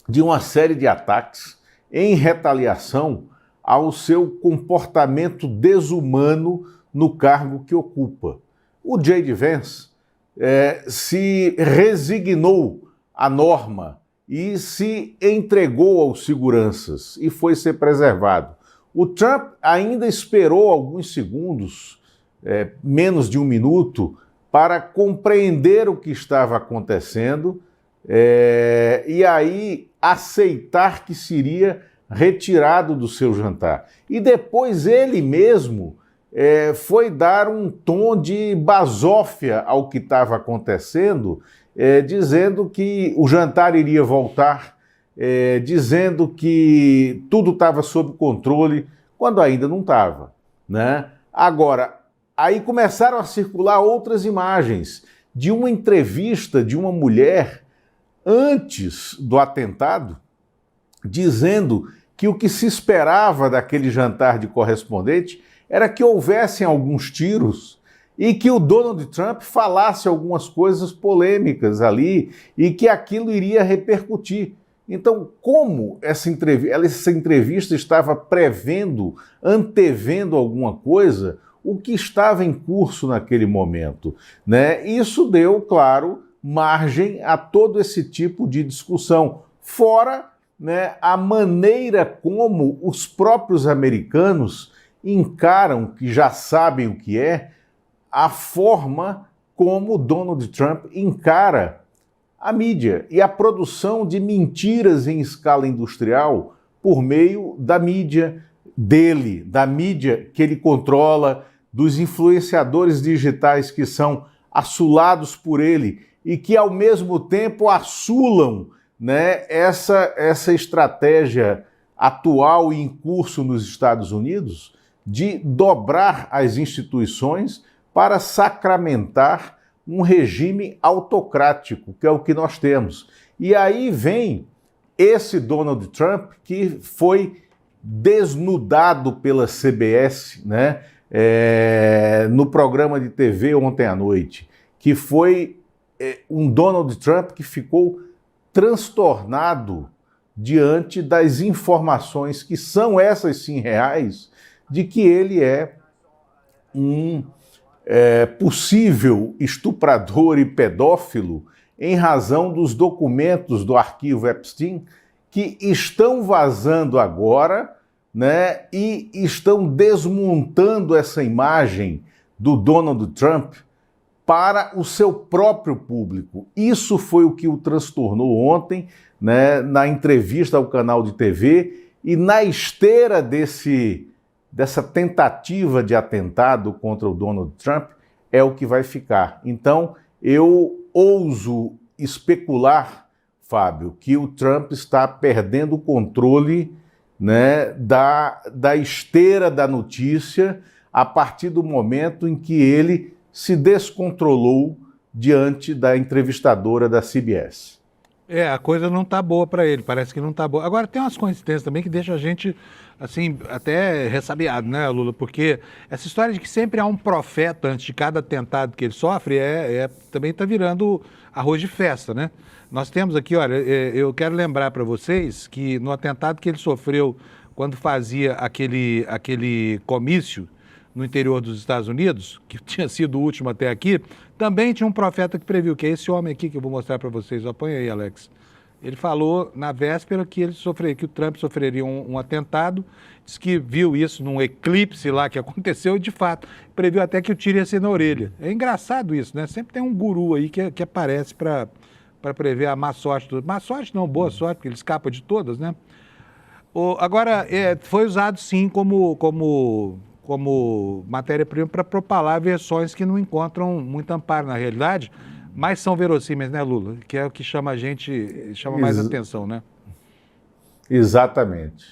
de uma série de ataques em retaliação ao seu comportamento desumano no cargo que ocupa. O J.D. Vance se resignou à norma e se entregou aos seguranças e foi ser preservado. O Trump ainda esperou alguns segundos, menos de um minuto, para compreender o que estava acontecendo e aí aceitar que seria retirado do seu jantar. E depois ele mesmo foi dar um tom de basófia ao que estava acontecendo, dizendo que o jantar iria voltar, dizendo que tudo estava sob controle, quando ainda não estava, né? Agora, aí começaram a circular outras imagens de uma entrevista de uma mulher antes do atentado, dizendo que o que se esperava daquele jantar de correspondente era que houvessem alguns tiros e que o Donald Trump falasse algumas coisas polêmicas ali e que aquilo iria repercutir. Então, como essa entrevista estava prevendo, antevendo alguma coisa, o que estava em curso naquele momento, né? Isso deu, claro, margem a todo esse tipo de discussão, fora, né, a maneira como os próprios americanos encaram, que já sabem o que é, a forma como Donald Trump encara a mídia e a produção de mentiras em escala industrial por meio da mídia dele, da mídia que ele controla, dos influenciadores digitais que são assulados por ele e que, ao mesmo tempo, assulam, né, essa estratégia atual e em curso nos Estados Unidos de dobrar as instituições para sacramentar um regime autocrático, que é o que nós temos. E aí vem esse Donald Trump que foi desnudado pela CBS, né, no programa de TV ontem à noite, que foi um Donald Trump que ficou transtornado diante das informações, que são essas sim reais, de que ele é um possível estuprador e pedófilo em razão dos documentos do arquivo Epstein que estão vazando agora, né, e estão desmontando essa imagem do Donald Trump para o seu próprio público. Isso foi o que o transtornou ontem, né, na entrevista ao canal de TV e na esteira dessa tentativa de atentado contra o Donald Trump, é o que vai ficar. Então, eu ouso especular, Fábio, que o Trump está perdendo o controle, né, da esteira da notícia a partir do momento em que ele se descontrolou diante da entrevistadora da CBS. A coisa não está boa para ele, parece que não está boa. Agora, tem umas coincidências também que deixam a gente, assim, até ressabiado, né, Lula? Porque essa história de que sempre há um profeta antes de cada atentado que ele sofre também está virando arroz de festa, né? Nós temos aqui, olha, eu quero lembrar para vocês que no atentado que ele sofreu quando fazia aquele comício no interior dos Estados Unidos, que tinha sido o último até aqui, também tinha um profeta que previu, que é esse homem aqui que eu vou mostrar para vocês. Apanha aí, Alex. Ele falou na véspera que que o Trump sofreria um atentado, disse que viu isso num eclipse lá que aconteceu e, de fato, previu até que o tiro ia ser na orelha. É engraçado isso, né? Sempre tem um guru aí que aparece para prever a má sorte. Má sorte não, boa sorte, porque ele escapa de todas, né? Agora, foi usado sim como matéria-prima para propalar versões que não encontram muito amparo na realidade, mas são verossímeis, né, Lula? Que é o que chama a gente, chama mais atenção, né? Exatamente.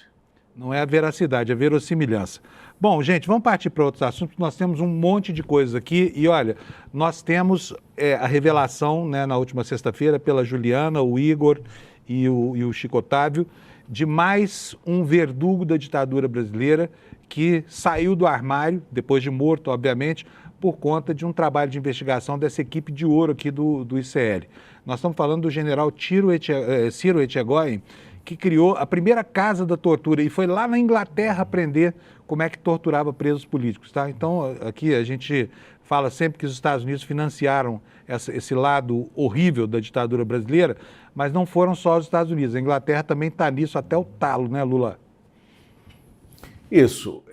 Não é a veracidade, é a verossimilhança. Bom, gente, vamos partir para outros assuntos. Nós temos um monte de coisas aqui e, olha, nós temos a revelação, né, na última sexta-feira pela Juliana, o Igor e o Chico Otávio, de mais um verdugo da ditadura brasileira que saiu do armário, depois de morto, obviamente, por conta de um trabalho de investigação dessa equipe de ouro aqui do ICL. Nós estamos falando do general Ciro Etchegoyen, que criou a primeira casa da tortura e foi lá na Inglaterra aprender como é que torturava presos políticos, tá? Então, aqui a gente fala sempre que os Estados Unidos financiaram esse lado horrível da ditadura brasileira, mas não foram só os Estados Unidos. A Inglaterra também está nisso até o talo, né, Lula? Isso.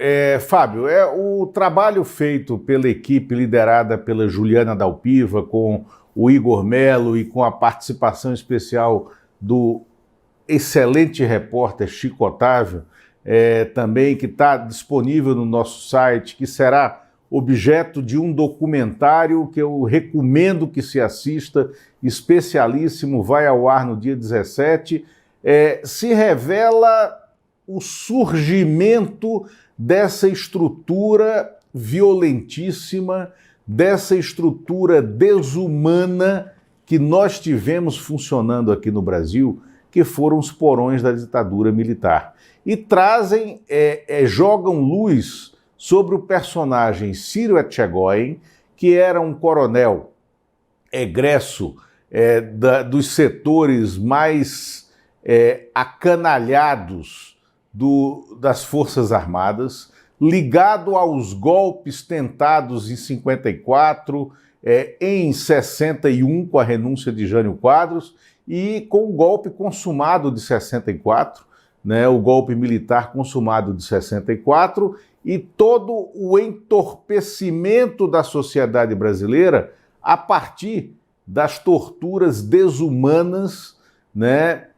Fábio, o trabalho feito pela equipe liderada pela Juliana Dalpiva, com o Igor Melo e com a participação especial do excelente repórter Chico Otávio, também que está disponível no nosso site, que será objeto de um documentário que eu recomendo que se assista, especialíssimo, vai ao ar no dia 17, se revela o surgimento dessa estrutura violentíssima, dessa estrutura desumana que nós tivemos funcionando aqui no Brasil, que foram os porões da ditadura militar. E trazem, jogam luz sobre o personagem Ciro Etchegoyen, que era um coronel egresso dos setores mais acanalhados das Forças Armadas, ligado aos golpes tentados em 54, em 61, com a renúncia de Jânio Quadros, e com o golpe consumado de 64, né, o golpe militar consumado de 64, e todo o entorpecimento da sociedade brasileira a partir das torturas desumanas, né,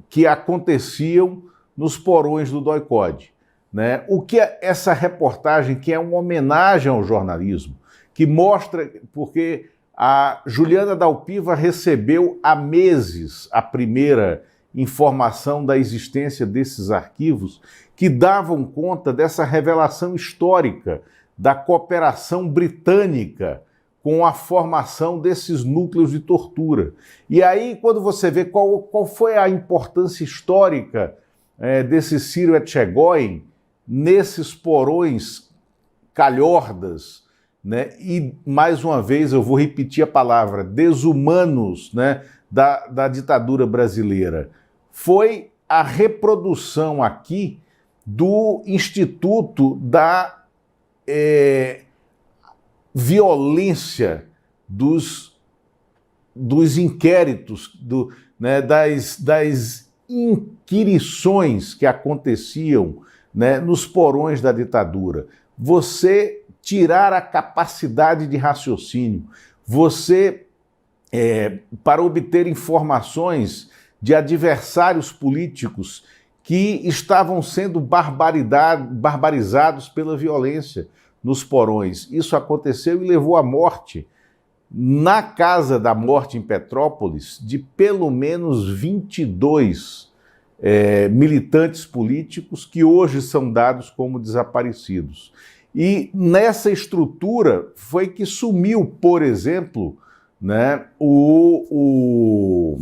que aconteciam nos porões do DOI-CODE. Né? O que essa reportagem, que é uma homenagem ao jornalismo, que mostra, porque a Juliana Dalpiva recebeu há meses a primeira informação da existência desses arquivos que davam conta dessa revelação histórica da cooperação britânica com a formação desses núcleos de tortura. E aí, quando você vê qual foi a importância histórica desse Ciro Etchegoyen nesses porões calhordas, né? E, mais uma vez, eu vou repetir a palavra, desumanos, né? da ditadura brasileira, foi a reprodução aqui do Instituto da violência dos inquéritos, né? das inquirições que aconteciam, né? nos porões da ditadura. Você tirar a capacidade de raciocínio, você, para obter informações de adversários políticos que estavam sendo barbarizados pela violência nos porões. Isso aconteceu e levou à morte, na Casa da Morte em Petrópolis, de pelo menos 22 militantes políticos que hoje são dados como desaparecidos. E nessa estrutura foi que sumiu, por exemplo, né, o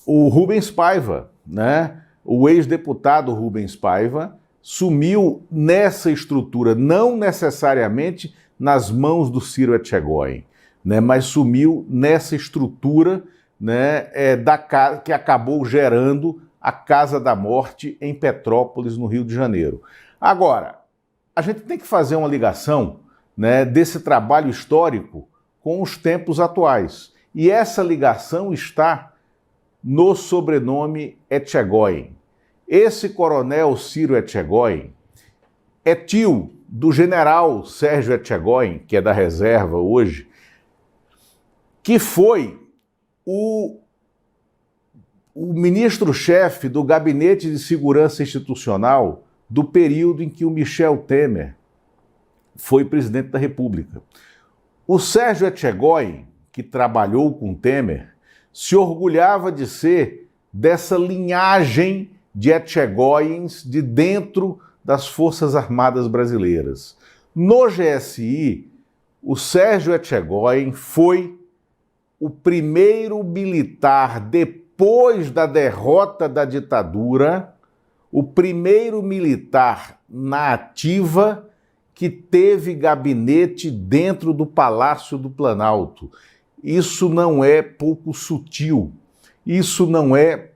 Rubens Paiva, né, o ex-deputado Rubens Paiva, sumiu nessa estrutura, não necessariamente nas mãos do Ciro Etchegoyen, né, mas sumiu nessa estrutura, né, que acabou gerando a Casa da Morte em Petrópolis, no Rio de Janeiro. Agora, a gente tem que fazer uma ligação, né, desse trabalho histórico com os tempos atuais. E essa ligação está no sobrenome Etchegoyen. Esse coronel Ciro Etchegoyen é tio do general Sérgio Etchegoyen, que é da reserva hoje, que foi o ministro-chefe do Gabinete de Segurança Institucional do período em que o Michel Temer foi presidente da República. O Sérgio Etchegoyen, que trabalhou com Temer, se orgulhava de ser dessa linhagem de Etchegóiens de dentro das Forças Armadas Brasileiras. No GSI, o Sérgio Etchegóin foi o primeiro militar, depois da derrota da ditadura, o primeiro militar na ativa que teve gabinete dentro do Palácio do Planalto. Isso não é pouco sutil, isso não é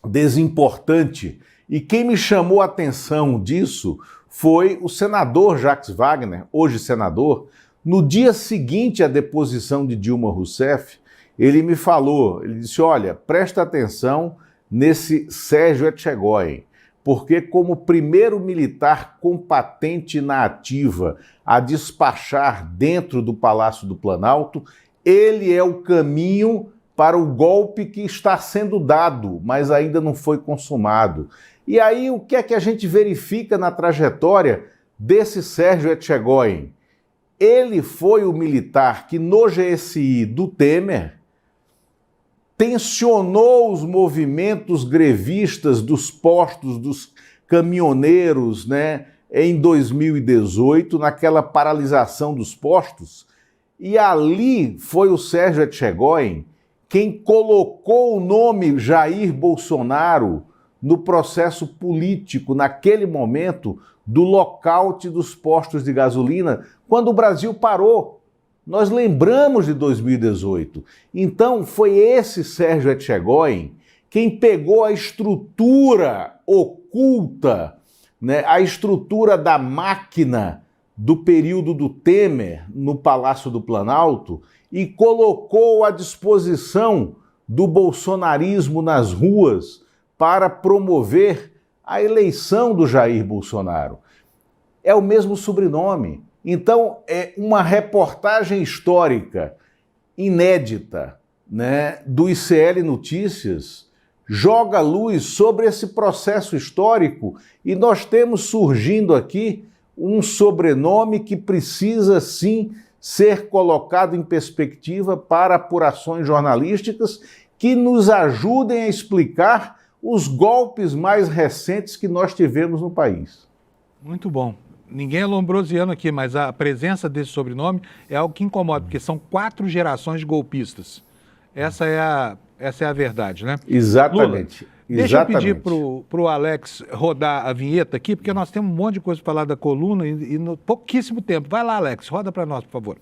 desimportante. E quem me chamou a atenção disso foi o senador Jacques Wagner, hoje senador. No dia seguinte à deposição de Dilma Rousseff, ele me falou, ele disse, olha, presta atenção nesse Sérgio Etchegóin, porque como primeiro militar competente na ativa a despachar dentro do Palácio do Planalto, ele é o caminho para o golpe que está sendo dado, mas ainda não foi consumado. E aí o que é que a gente verifica na trajetória desse Sérgio Etchegóin? Ele foi o militar que no GSI do Temer tensionou os movimentos grevistas dos postos, dos caminhoneiros, né, em 2018, naquela paralisação dos postos. E ali foi o Sérgio Etchegóin quem colocou o nome Jair Bolsonaro no processo político, naquele momento, do lockout dos postos de gasolina, quando o Brasil parou. Nós lembramos de 2018. Então, foi esse Sérgio Etchegóin quem pegou a estrutura oculta, né, a estrutura da máquina do período do Temer no Palácio do Planalto e colocou à disposição do bolsonarismo nas ruas para promover a eleição do Jair Bolsonaro. É o mesmo sobrenome. Então, é uma reportagem histórica inédita, né, do ICL Notícias, joga luz sobre esse processo histórico e nós temos surgindo aqui um sobrenome que precisa, sim, ser colocado em perspectiva para apurações jornalísticas que nos ajudem a explicar os golpes mais recentes que nós tivemos no país. Muito bom. Ninguém é lombrosiano aqui, mas a presença desse sobrenome é algo que incomoda, porque são 4 gerações de golpistas. Essa é a verdade, né? Exatamente. Lula, deixa eu pedir para o Alex rodar a vinheta aqui, porque nós temos um monte de coisa para falar da coluna e no pouquíssimo tempo. Vai lá, Alex, roda para nós, por favor.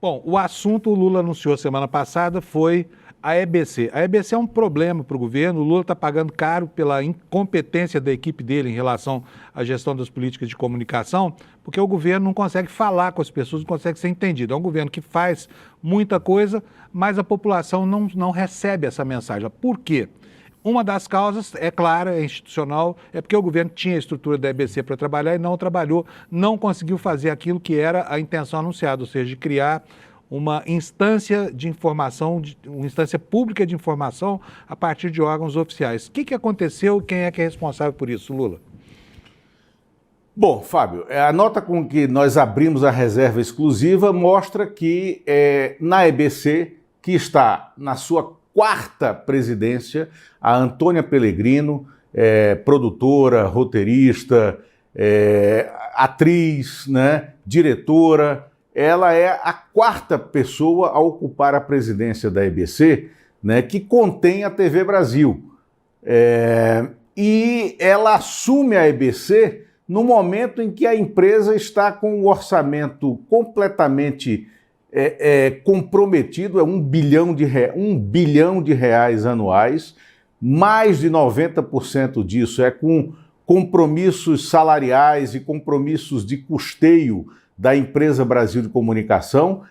Bom, o assunto o Lula anunciou semana passada foi a EBC. A EBC é um problema para o governo, o Lula está pagando caro pela incompetência da equipe dele em relação à gestão das políticas de comunicação, porque o governo não consegue falar com as pessoas, não consegue ser entendido. É um governo que faz muita coisa, mas a população não recebe essa mensagem. Por quê? Uma das causas, é clara, é institucional, é porque o governo tinha a estrutura da EBC para trabalhar e não trabalhou, não conseguiu fazer aquilo que era a intenção anunciada, ou seja, de criar uma instância de informação, uma instância pública de informação a partir de órgãos oficiais. O que aconteceu e quem é que é responsável por isso, Lula? Bom, Fábio, a nota com que nós abrimos a reserva exclusiva mostra que na EBC, que está na sua 4ª presidência, a Antônia Pellegrino, produtora, roteirista, atriz, né, diretora, ela é a 4ª pessoa a ocupar a presidência da EBC, né, que contém a TV Brasil. E ela assume a EBC no momento em que a empresa está com o orçamento completamente comprometido, é R$ 1 bilhão de reais anuais, mais de 90% disso é com compromissos salariais e compromissos de custeio da empresa Brasil de Comunicação.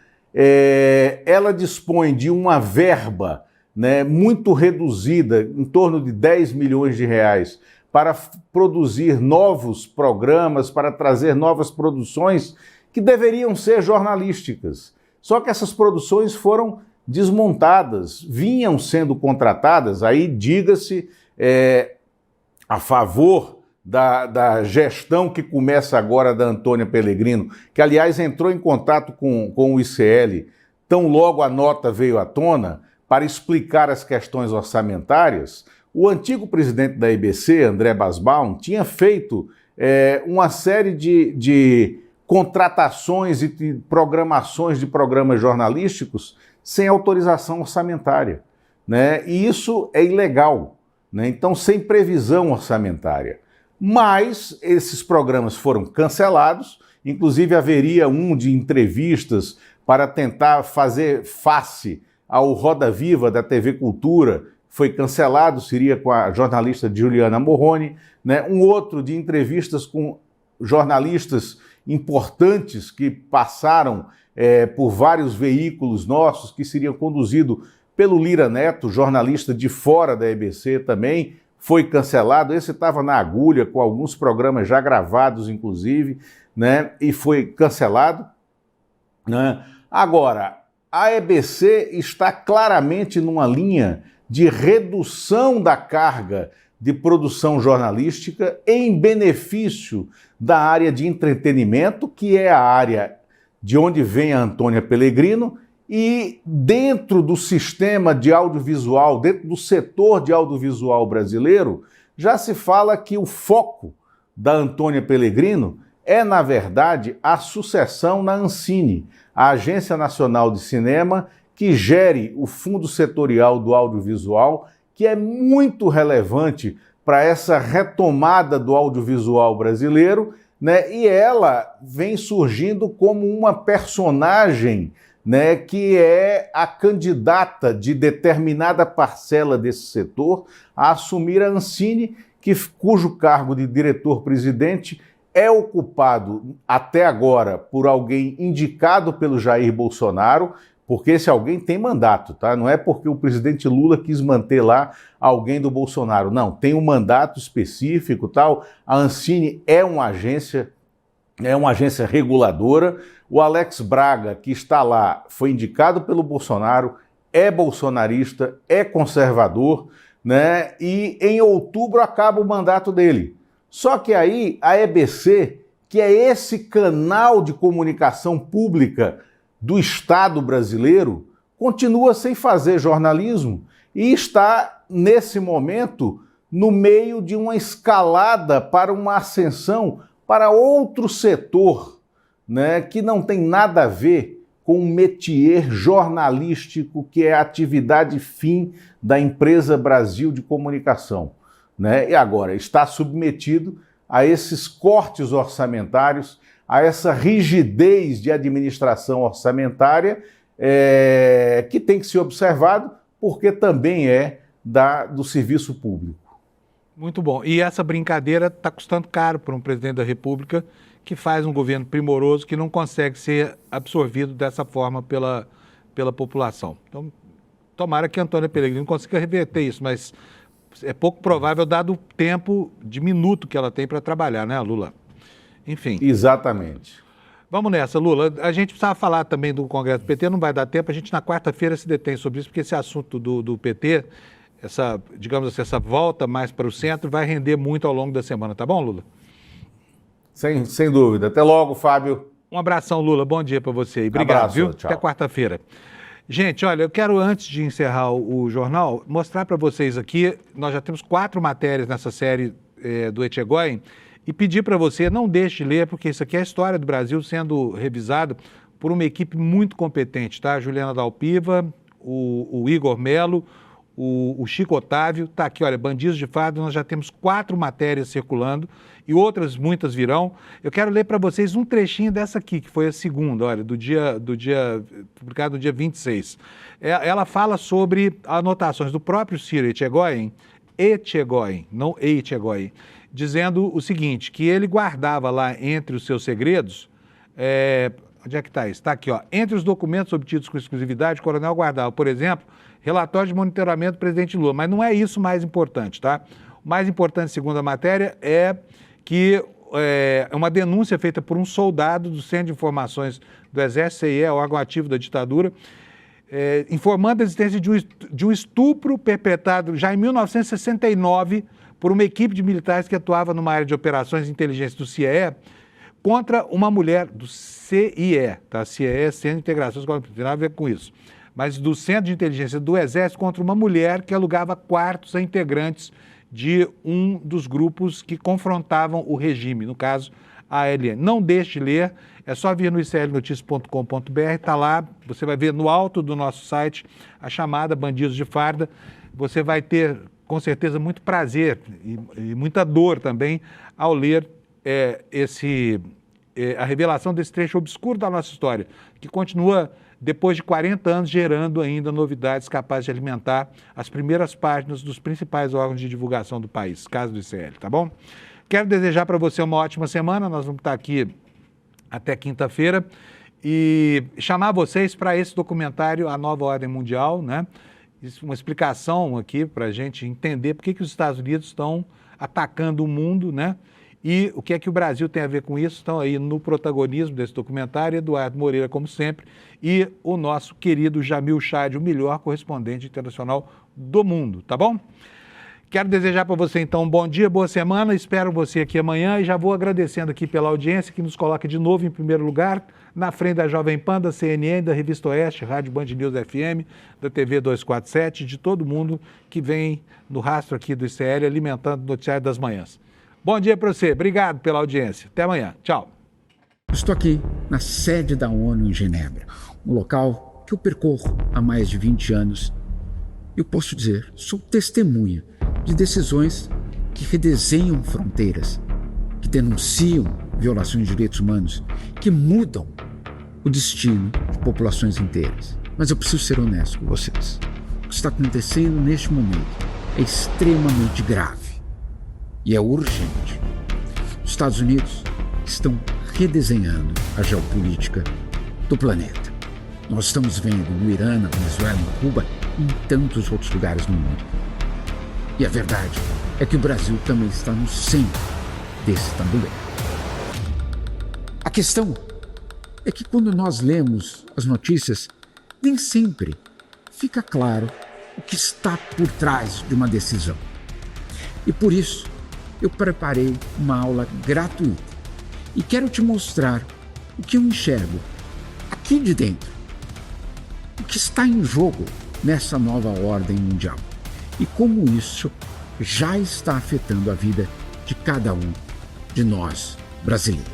Ela dispõe de uma verba, né, muito reduzida, em torno de 10 milhões de reais, para produzir novos programas, para trazer novas produções que deveriam ser jornalísticas. Só que essas produções foram desmontadas, vinham sendo contratadas, aí diga-se a favor da gestão que começa agora da Antônia Pellegrino, que aliás entrou em contato com o ICL tão logo a nota veio à tona, para explicar as questões orçamentárias, o antigo presidente da EBC, André Basbaum, tinha feito uma série de contratações e de programações de programas jornalísticos sem autorização orçamentária, né? E isso é ilegal, né? Então, sem previsão orçamentária. Mas esses programas foram cancelados, inclusive haveria um de entrevistas para tentar fazer face ao Roda Viva da TV Cultura, foi cancelado, seria com a jornalista Juliana Morrone, né? Um outro de entrevistas com jornalistas importantes que passaram por vários veículos nossos, que seriam conduzidos pelo Lira Neto, jornalista de fora da EBC também, foi cancelado. Esse estava na agulha, com alguns programas já gravados, inclusive, né? E foi cancelado, né? Agora, a EBC está claramente numa linha de redução da carga de produção jornalística em benefício da área de entretenimento, que é a área de onde vem a Antônia Pellegrino, e dentro do sistema de audiovisual, dentro do setor de audiovisual brasileiro, já se fala que o foco da Antônia Pellegrino é, na verdade, a sucessão na Ancine, a Agência Nacional de Cinema, que gere o Fundo Setorial do Audiovisual, que é muito relevante para essa retomada do audiovisual brasileiro, né? E ela vem surgindo como uma personagem, né, que é a candidata de determinada parcela desse setor a assumir a Ancine, cujo cargo de diretor-presidente é ocupado até agora por alguém indicado pelo Jair Bolsonaro, porque esse alguém tem mandato, tá? Não é porque o presidente Lula quis manter lá alguém do Bolsonaro, não, tem um mandato específico, tal. A Ancine é uma agência reguladora. O Alex Braga, que está lá, foi indicado pelo Bolsonaro, é bolsonarista, é conservador, né? E em outubro acaba o mandato dele. Só que aí a EBC, que é esse canal de comunicação pública do Estado brasileiro, continua sem fazer jornalismo e está, nesse momento, no meio de uma escalada para uma ascensão para outro setor, né, que não tem nada a ver com o métier jornalístico, que é a atividade fim da empresa Brasil de Comunicação, né? E agora está submetido a esses cortes orçamentários, a essa rigidez de administração orçamentária, que tem que ser observado, porque também é do serviço público. Muito bom. E essa brincadeira está custando caro para um presidente da República que faz um governo primoroso que não consegue ser absorvido dessa forma pela população. Então, tomara que a Antônia Pellegrino consiga reverter isso, mas é pouco provável, dado o tempo diminuto que ela tem para trabalhar, né, Lula? Enfim. Exatamente. Vamos nessa, Lula. A gente precisava falar também do Congresso do PT, não vai dar tempo, a gente na quarta-feira se detém sobre isso, porque esse assunto do PT, digamos assim, essa volta mais para o centro, vai render muito ao longo da semana, tá bom, Lula? Sem dúvida. Até logo, Fábio. Um abração, Lula. Bom dia para você. Obrigado, abraço, viu? tchau. Até quarta-feira. Gente, olha, eu quero, antes de encerrar o jornal, mostrar para vocês aqui, nós já temos 4 matérias nessa série do Etchegóin, e pedir para você, não deixe de ler, porque isso aqui é a história do Brasil sendo revisado por uma equipe muito competente, tá? Juliana Dalpiva, o Igor Melo, o Chico Otávio, tá aqui, olha, Bandidos de Farda, nós já temos 4 matérias circulando e outras muitas virão. Eu quero ler para vocês um trechinho dessa aqui, que foi a segunda, olha, publicado no dia 26. Ela fala sobre anotações do próprio Ciro Etchegóin, não Etchegóin, dizendo o seguinte, que ele guardava lá entre os seus segredos, onde é que está isso? Está aqui, ó, entre os documentos obtidos com exclusividade, o coronel guardava, por exemplo, relatório de monitoramento do presidente Lula, mas não é isso o mais importante, tá? O mais importante, segundo a matéria, é que é uma denúncia feita por um soldado do Centro de Informações do Exército, CIE, órgão ativo da ditadura, informando a existência de um estupro perpetrado já em 1969 por uma equipe de militares que atuava numa área de operações de inteligência do CIE contra uma mulher do CIE, tá? CIE, Centro de Integração Escolar, não tem nada a ver com isso, mas do Centro de Inteligência do Exército contra uma mulher que alugava quartos a integrantes de um dos grupos que confrontavam o regime, no caso, a ALN. Não deixe de ler, é só vir no iclnoticias.com.br, está lá, você vai ver no alto do nosso site a chamada Bandidos de Farda. Você vai ter, com certeza, muito prazer e muita dor também ao ler a revelação desse trecho obscuro da nossa história, que continua, depois de 40 anos, gerando ainda novidades capazes de alimentar as primeiras páginas dos principais órgãos de divulgação do país, caso do ICL, tá bom? Quero desejar para você uma ótima semana, nós vamos estar aqui até quinta-feira e chamar vocês para esse documentário A Nova Ordem Mundial, né? Isso, uma explicação aqui para a gente entender por que os Estados Unidos estão atacando o mundo, né? E o que é que o Brasil tem a ver com isso? Estão aí no protagonismo desse documentário, Eduardo Moreira, como sempre, e o nosso querido Jamil Chad, o melhor correspondente internacional do mundo, tá bom? Quero desejar para você, então, um bom dia, boa semana, espero você aqui amanhã e já vou agradecendo aqui pela audiência que nos coloca de novo em primeiro lugar, na frente da Jovem Pan, da CNN, da Revista Oeste, Rádio Band News FM, da TV 247, de todo mundo que vem no rastro aqui do ICL alimentando o noticiário das manhãs. Bom dia para você, obrigado pela audiência, até amanhã, tchau. Estou aqui na sede da ONU em Genebra, um local que eu percorro há mais de 20 anos. Eu posso dizer, sou testemunha de decisões que redesenham fronteiras, que denunciam violações de direitos humanos, que mudam o destino de populações inteiras. Mas eu preciso ser honesto com vocês. O que está acontecendo neste momento é extremamente grave e é urgente. Os Estados Unidos estão redesenhando a geopolítica do planeta. Nós estamos vendo no Irã, na Venezuela, em Cuba e em tantos outros lugares no mundo. E a verdade é que o Brasil também está no centro desse tabuleiro. A questão é que quando nós lemos as notícias, nem sempre fica claro o que está por trás de uma decisão. E por isso, eu preparei uma aula gratuita e quero te mostrar o que eu enxergo aqui de dentro, o que está em jogo nessa nova ordem mundial e como isso já está afetando a vida de cada um de nós brasileiros.